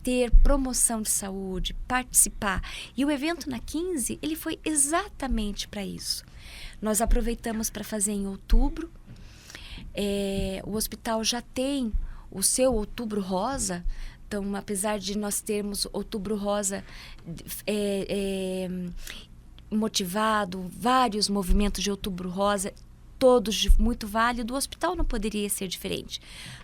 ter promoção de saúde, participar. E o evento na 15, ele foi exatamente para isso. Nós aproveitamos para fazer em outubro. O hospital já tem o seu Outubro Rosa. Então, apesar de nós termos Outubro Rosa motivado, vários movimentos de Outubro Rosa, todos muito válidos, o hospital não poderia ser diferente.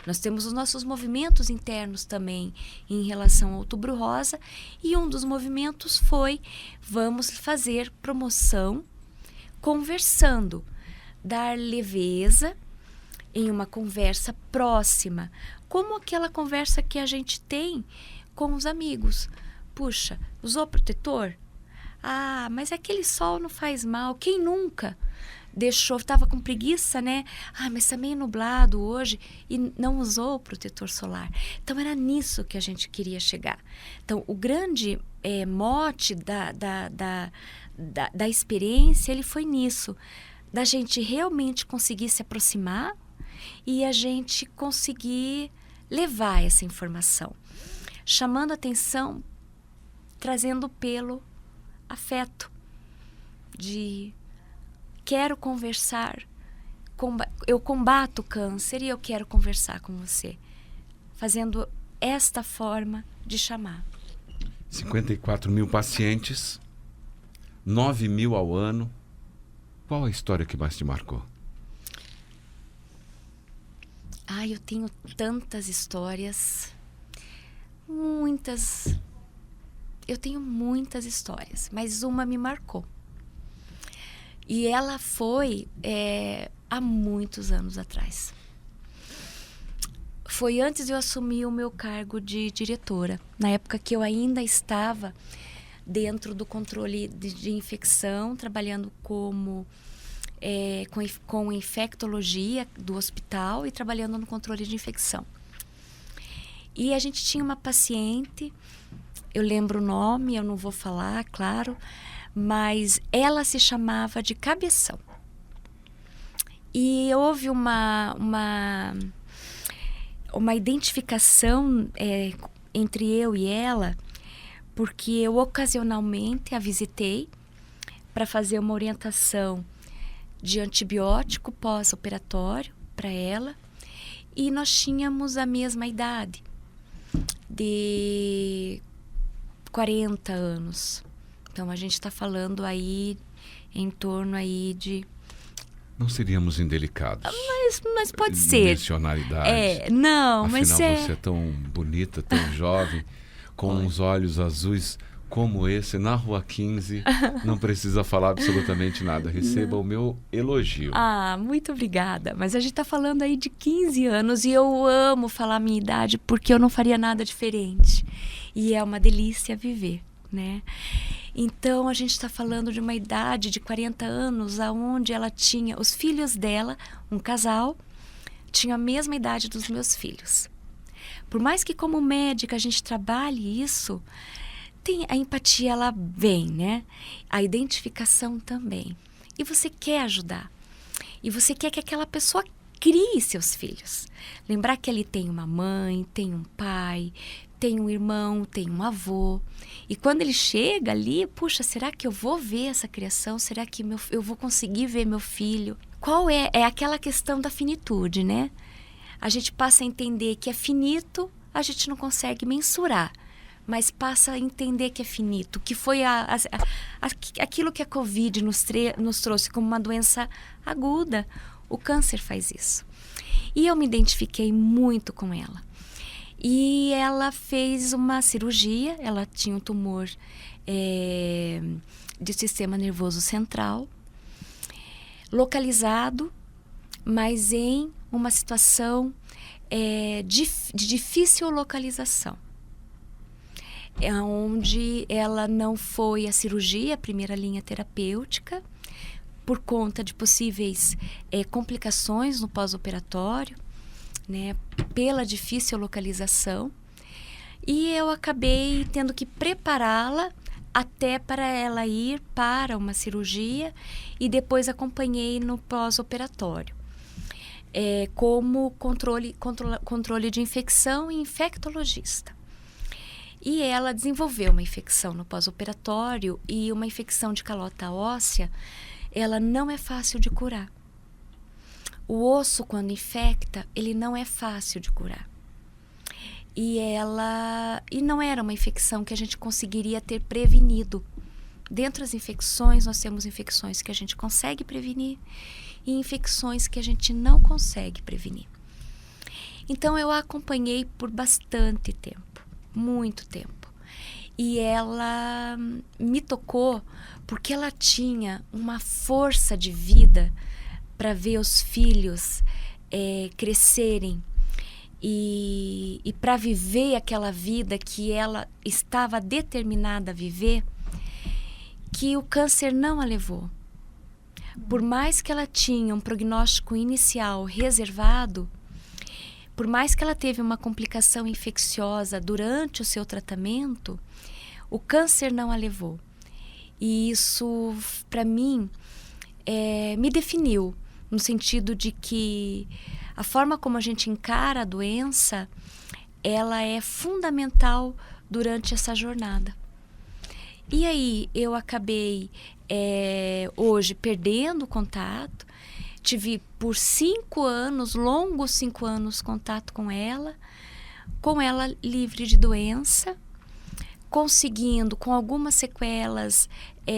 Nós temos os nossos movimentos internos também em relação ao Outubro Rosa, e um dos movimentos foi: vamos fazer promoção conversando, dar leveza em uma conversa próxima, como aquela conversa que a gente tem com os amigos. Puxa, usou protetor? Ah, mas aquele sol não faz mal, quem nunca? Estava com preguiça, né? Ah, mas está meio nublado hoje e não usou o protetor solar. Então, era nisso que a gente queria chegar. Então, o grande mote da experiência, ele foi nisso, da gente realmente conseguir se aproximar e a gente conseguir levar essa informação, chamando atenção, trazendo pelo afeto, de quero conversar, eu combato o câncer e eu quero conversar com você, fazendo esta forma de chamar. 54 mil pacientes, 9 mil ao ano. Qual a história que mais te marcou? Eu tenho tantas histórias, muitas. Eu tenho muitas histórias, mas uma me marcou. E ela foi há muitos anos atrás. Foi antes de eu assumir o meu cargo de diretora, na época que eu ainda estava dentro do controle de infecção, trabalhando com infectologia do hospital e trabalhando no controle de infecção. E a gente tinha uma paciente, eu lembro o nome, eu não vou falar, claro, mas ela se chamava de Cabeção. E houve uma identificação entre eu e ela, porque eu ocasionalmente a visitei para fazer uma orientação de antibiótico pós-operatório para ela, e nós tínhamos a mesma idade, de 40 anos. Então a gente está falando aí em torno aí de... Não seríamos indelicados. Mas pode ser. Dimensionalidade. Não, afinal, mas você é tão bonita, tão jovem, com uns olhos azuis como esse, na Rua 15, não precisa falar absolutamente nada. Receba o meu elogio. Muito obrigada. Mas a gente está falando aí de 15 anos e eu amo falar a minha idade porque eu não faria nada diferente. E é uma delícia viver, né? Então a gente está falando de uma idade de 40 anos, aonde ela tinha, os filhos dela, um casal, tinham a mesma idade dos meus filhos. Por mais que como médica a gente trabalhe isso, a empatia, ela vem, né? A identificação também. E você quer ajudar. E você quer que aquela pessoa crie seus filhos. Lembrar que ele tem uma mãe, tem um pai, tem um irmão, tem um avô. E quando ele chega ali, puxa, será que eu vou ver essa criação? Será que eu vou conseguir ver meu filho? Qual é aquela questão da finitude, né? A gente passa a entender que é finito, a gente não consegue mensurar. Mas passa a entender que é finito, que foi aquilo que a Covid nos trouxe como uma doença aguda. O câncer faz isso. E eu me identifiquei muito com ela. E ela fez uma cirurgia, ela tinha um tumor de sistema nervoso central, localizado, mas em uma situação de difícil localização. Onde ela não foi à cirurgia, a primeira linha terapêutica, por conta de possíveis complicações no pós-operatório, né, pela difícil localização. E eu acabei tendo que prepará-la até para ela ir para uma cirurgia e depois acompanhei no pós-operatório. Como controle de infecção e infectologista. E ela desenvolveu uma infecção no pós-operatório e uma infecção de calota óssea, ela não é fácil de curar. O osso, quando infecta, ele não é fácil de curar. E não era uma infecção que a gente conseguiria ter prevenido. Dentro das infecções, nós temos infecções que a gente consegue prevenir e infecções que a gente não consegue prevenir. Então, eu a acompanhei por bastante tempo. Muito tempo. E ela me tocou porque ela tinha uma força de vida para ver os filhos crescerem e para viver aquela vida que ela estava determinada a viver, que o câncer não a levou. Por mais que ela tinha um prognóstico inicial reservado, por mais que ela teve uma complicação infecciosa durante o seu tratamento, o câncer não a levou. E isso, para mim, me definiu, no sentido de que a forma como a gente encara a doença, ela é fundamental durante essa jornada. E aí, eu acabei, hoje, perdendo o contato. Tive por 5 anos, longos 5 anos, contato com ela livre de doença, conseguindo, com algumas sequelas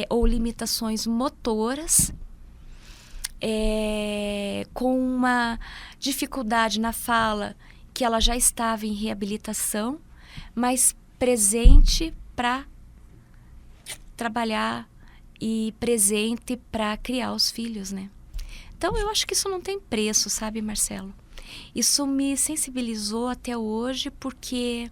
ou limitações motoras, com uma dificuldade na fala, que ela já estava em reabilitação, mas presente para trabalhar e presente para criar os filhos, né? Então, eu acho que isso não tem preço, sabe, Marcelo? Isso me sensibilizou até hoje, porque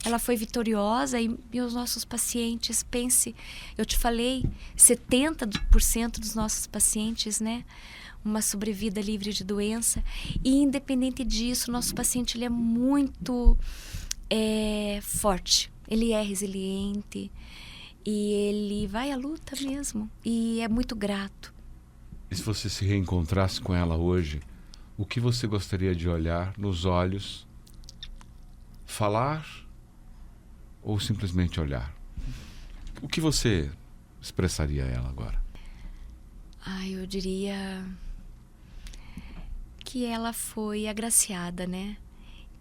ela foi vitoriosa e os nossos pacientes, pense, eu te falei, 70% dos nossos pacientes, né? Uma sobrevida livre de doença. E, independente disso, nosso paciente, ele é muito forte. Ele é resiliente e ele vai à luta mesmo. E é muito grato. E se você se reencontrasse com ela hoje, o que você gostaria de olhar nos olhos, falar ou simplesmente olhar? O que você expressaria a ela agora? Eu diria que ela foi agraciada, né?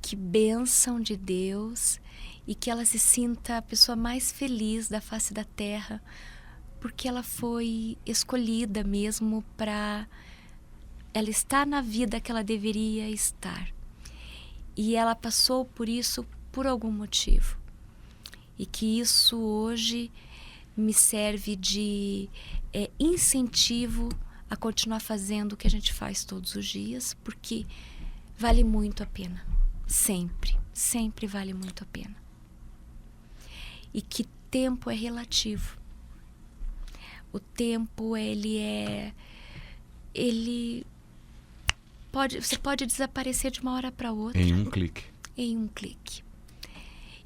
Que bênção de Deus, e que ela se sinta a pessoa mais feliz da face da terra, porque ela foi escolhida mesmo para ela estar na vida que ela deveria estar. E ela passou por isso por algum motivo. E que isso hoje me serve de incentivo a continuar fazendo o que a gente faz todos os dias, porque vale muito a pena. Sempre, sempre vale muito a pena. E que tempo é relativo. O tempo, você pode desaparecer de uma hora para outra. Em um clique. Em um clique.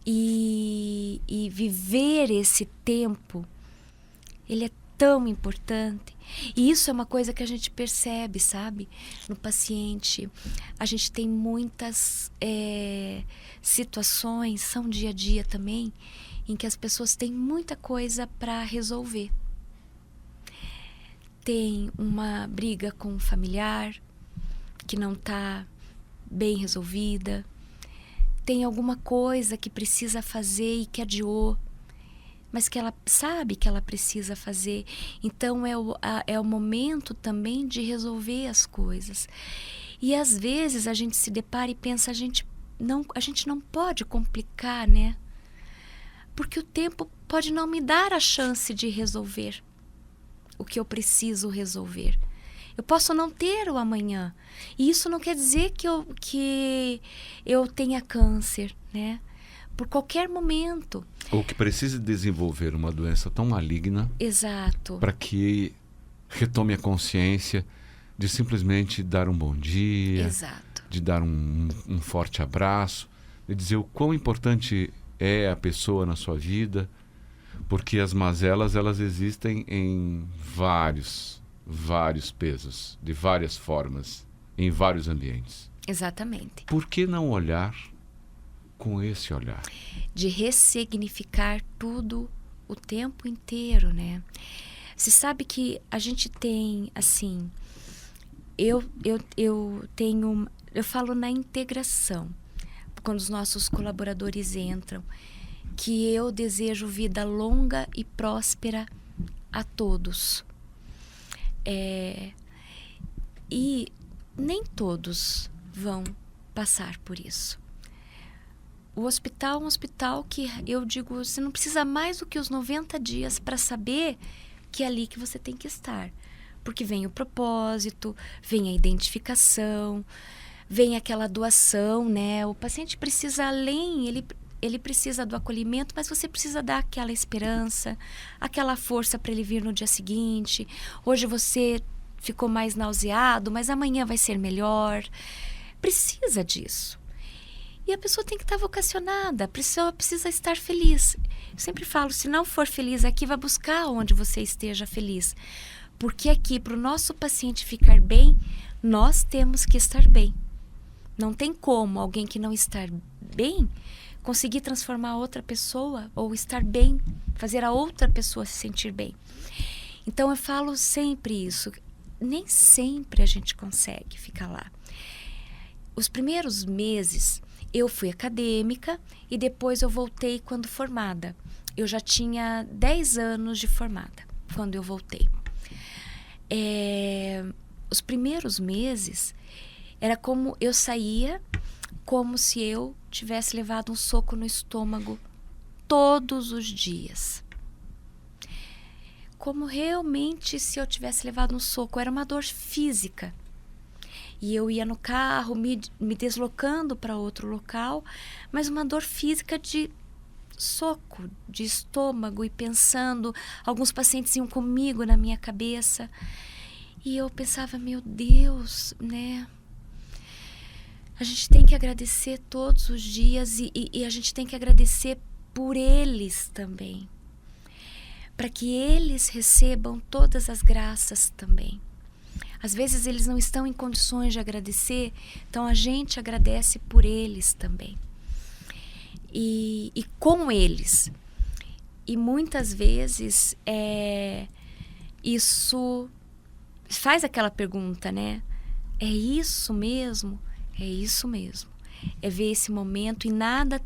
E viver esse tempo, ele é tão importante. E isso é uma coisa que a gente percebe, sabe? No paciente. A gente tem muitas situações, são dia a dia também, em que as pessoas têm muita coisa para resolver. Tem uma briga com um familiar que não está bem resolvida. Tem alguma coisa que precisa fazer e que adiou, mas que ela sabe que ela precisa fazer. Então é o momento também de resolver as coisas. E às vezes a gente se depara e pensa, a gente não pode complicar, né? Porque o tempo pode não me dar a chance de resolver o que eu preciso resolver. Eu posso não ter o amanhã. E isso não quer dizer que eu tenha câncer, né? Por qualquer momento. Ou que precise desenvolver uma doença tão maligna. Exato. Para que retome a consciência de simplesmente dar um bom dia. Exato. De dar um forte abraço. De dizer o quão importante é a pessoa na sua vida. Porque as mazelas, elas existem em vários pesos, de várias formas, em vários ambientes. Exatamente. Por que não olhar com esse olhar? De ressignificar tudo o tempo inteiro, né? Você sabe que a gente tem, assim, eu falo na integração, quando os nossos colaboradores entram, que eu desejo vida longa e próspera a todos. E nem todos vão passar por isso. O hospital é um hospital que eu digo, você não precisa mais do que os 90 dias para saber que é ali que você tem que estar. Porque vem o propósito, vem a identificação, vem aquela doação, né? O paciente precisa além, ele precisa do acolhimento, mas você precisa dar aquela esperança, aquela força para ele vir no dia seguinte. Hoje você ficou mais nauseado, mas amanhã vai ser melhor. Precisa disso. E a pessoa tem que estar vocacionada, a pessoa precisa estar feliz. Eu sempre falo, se não for feliz aqui, vai buscar onde você esteja feliz. Porque aqui, para o nosso paciente ficar bem, nós temos que estar bem. Não tem como alguém que não está bem conseguir transformar outra pessoa ou estar bem, fazer a outra pessoa se sentir bem. Então eu falo sempre isso, nem sempre a gente consegue ficar lá. Os primeiros meses eu fui acadêmica e depois eu voltei quando formada. Eu já tinha 10 anos de formada quando eu voltei. Os primeiros meses era como eu saía como se eu tivesse levado um soco no estômago todos os dias. Como realmente se eu tivesse levado um soco, era uma dor física. E eu ia no carro, me deslocando para outro local, mas uma dor física de soco, de estômago, e pensando, alguns pacientes iam comigo na minha cabeça. E eu pensava, meu Deus, né? A gente tem que agradecer todos os dias e a gente tem que agradecer por eles também. Para que eles recebam todas as graças também. Às vezes eles não estão em condições de agradecer, então a gente agradece por eles também. E com eles. E muitas vezes isso faz aquela pergunta, né? É isso mesmo? É isso mesmo. É ver esse momento e nada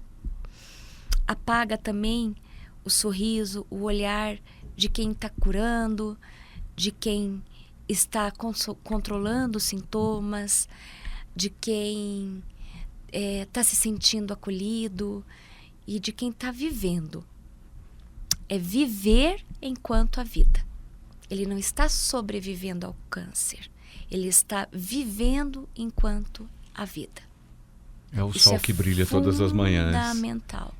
apaga também o sorriso, o olhar de quem está curando, de quem está controlando os sintomas, de quem está se sentindo acolhido e de quem está vivendo. É viver enquanto a vida. Ele não está sobrevivendo ao câncer. Ele está vivendo enquanto a vida. É o sol que brilha todas as manhãs. Fundamental.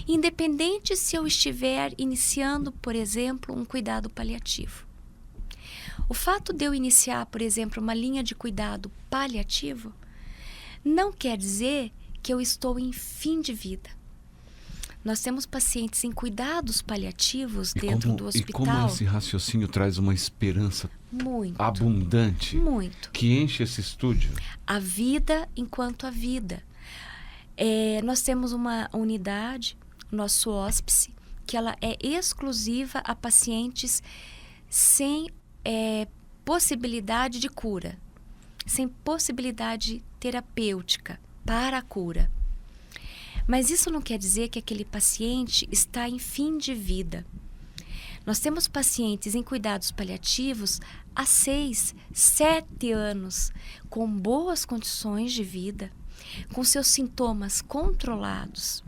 independente se eu estiver iniciando, por exemplo, um cuidado paliativo. O fato de eu iniciar, por exemplo, uma linha de cuidado paliativo não quer dizer que eu estou em fim de vida. Nós temos pacientes em cuidados paliativos dentro do hospital. E como esse raciocínio traz uma esperança muito abundante, muito, que enche esse estúdio. A vida enquanto a vida. Nós temos uma unidade, nosso hóspice, que ela é exclusiva a pacientes sem possibilidade de cura, sem possibilidade terapêutica para a cura. Mas isso não quer dizer que aquele paciente está em fim de vida. Nós temos pacientes em cuidados paliativos há 6, 7 anos, com boas condições de vida, com seus sintomas controlados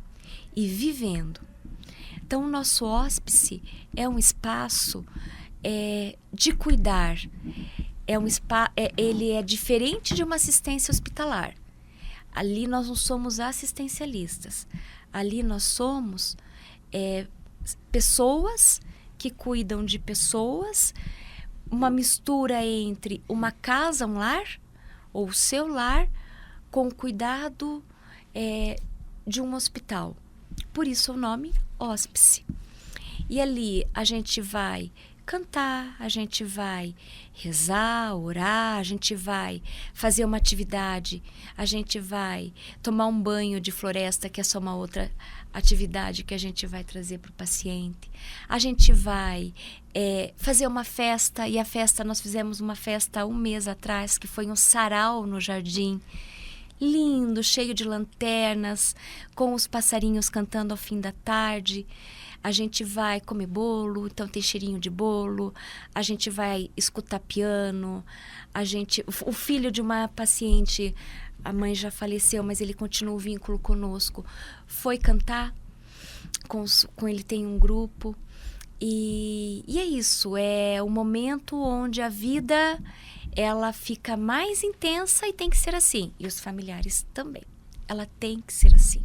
e vivendo. Então, o nosso hóspice é um espaço de cuidar. Ele é diferente de uma assistência hospitalar. Ali nós não somos assistencialistas. Ali nós somos pessoas que cuidam de pessoas, uma mistura entre uma casa, um lar, ou o seu lar, com o cuidado de um hospital. Por isso o nome hóspice. E ali a gente vai cantar, a gente vai rezar, orar, a gente vai fazer uma atividade, a gente vai tomar um banho de floresta, que é só uma outra atividade que a gente vai trazer para o paciente. A gente vai fazer uma festa, e a festa, nós fizemos uma festa há um mês atrás, que foi um sarau no jardim, lindo, cheio de lanternas, com os passarinhos cantando ao fim da tarde. A gente vai comer bolo, então tem cheirinho de bolo. A gente vai escutar piano. O filho de uma paciente, a mãe já faleceu, mas ele continua o vínculo conosco, foi cantar. Com ele tem um grupo. E é isso, é o momento onde a vida ela fica mais intensa, e tem que ser assim. E os familiares também. Ela tem que ser assim.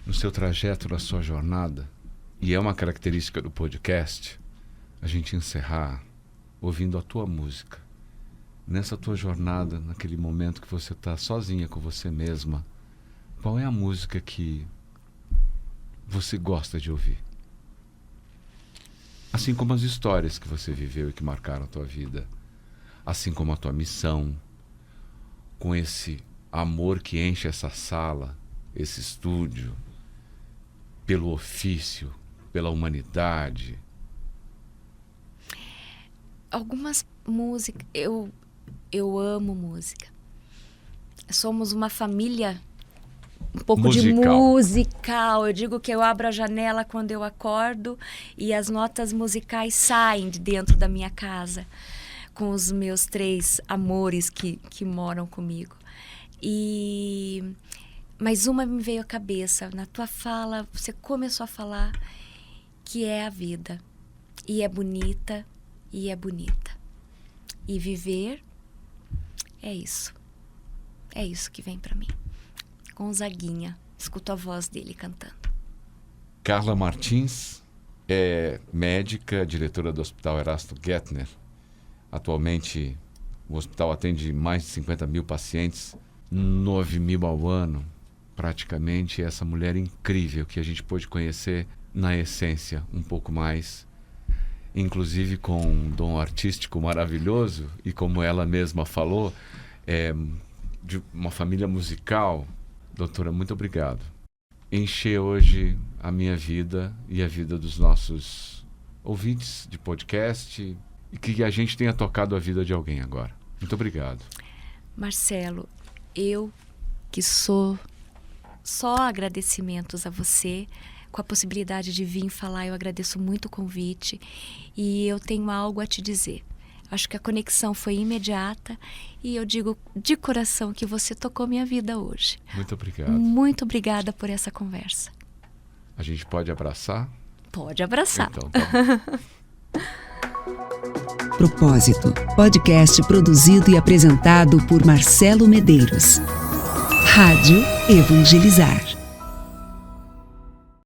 No seu trajeto, na sua jornada, e é uma característica do podcast, a gente encerrar ouvindo a tua música. Nessa tua jornada, naquele momento que você está sozinha com você mesma, qual é a música que você gosta de ouvir? Assim como as histórias que você viveu e que marcaram a tua vida. Assim como a tua missão, com esse amor que enche essa sala, esse estúdio, pelo ofício, pela humanidade. Algumas músicas, eu amo música. Somos uma família um pouco musical. Eu digo que eu abro a janela quando eu acordo e as notas musicais saem de dentro da minha casa, com os meus 3 amores que moram comigo. Mas uma me veio à cabeça. Na tua fala, você começou a falar que é a vida. E é bonita, e é bonita. E viver é isso. É isso que vem para mim. Gonzaguinha, escuto a voz dele cantando. Carla Martins é médica, diretora do Hospital Erasto Gettner. Atualmente, o hospital atende mais de 50 mil pacientes, 9 mil ao ano. Praticamente essa mulher incrível que a gente pôde conhecer na essência um pouco mais, inclusive com um dom artístico maravilhoso, e como ela mesma falou, de uma família musical. Doutora, muito obrigado. Encher hoje a minha vida e a vida dos nossos ouvintes de podcast, e que a gente tenha tocado a vida de alguém agora. Muito obrigado. Marcelo, eu que sou só agradecimentos a você, com a possibilidade de vir falar, eu agradeço muito o convite, e eu tenho algo a te dizer. Acho que a conexão foi imediata, e eu digo de coração que você tocou minha vida hoje. Muito obrigado. Muito obrigada por essa conversa. A gente pode abraçar? Pode abraçar. Então, tá bom. Propósito, podcast produzido e apresentado por Marcelo Medeiros. Rádio Evangelizar.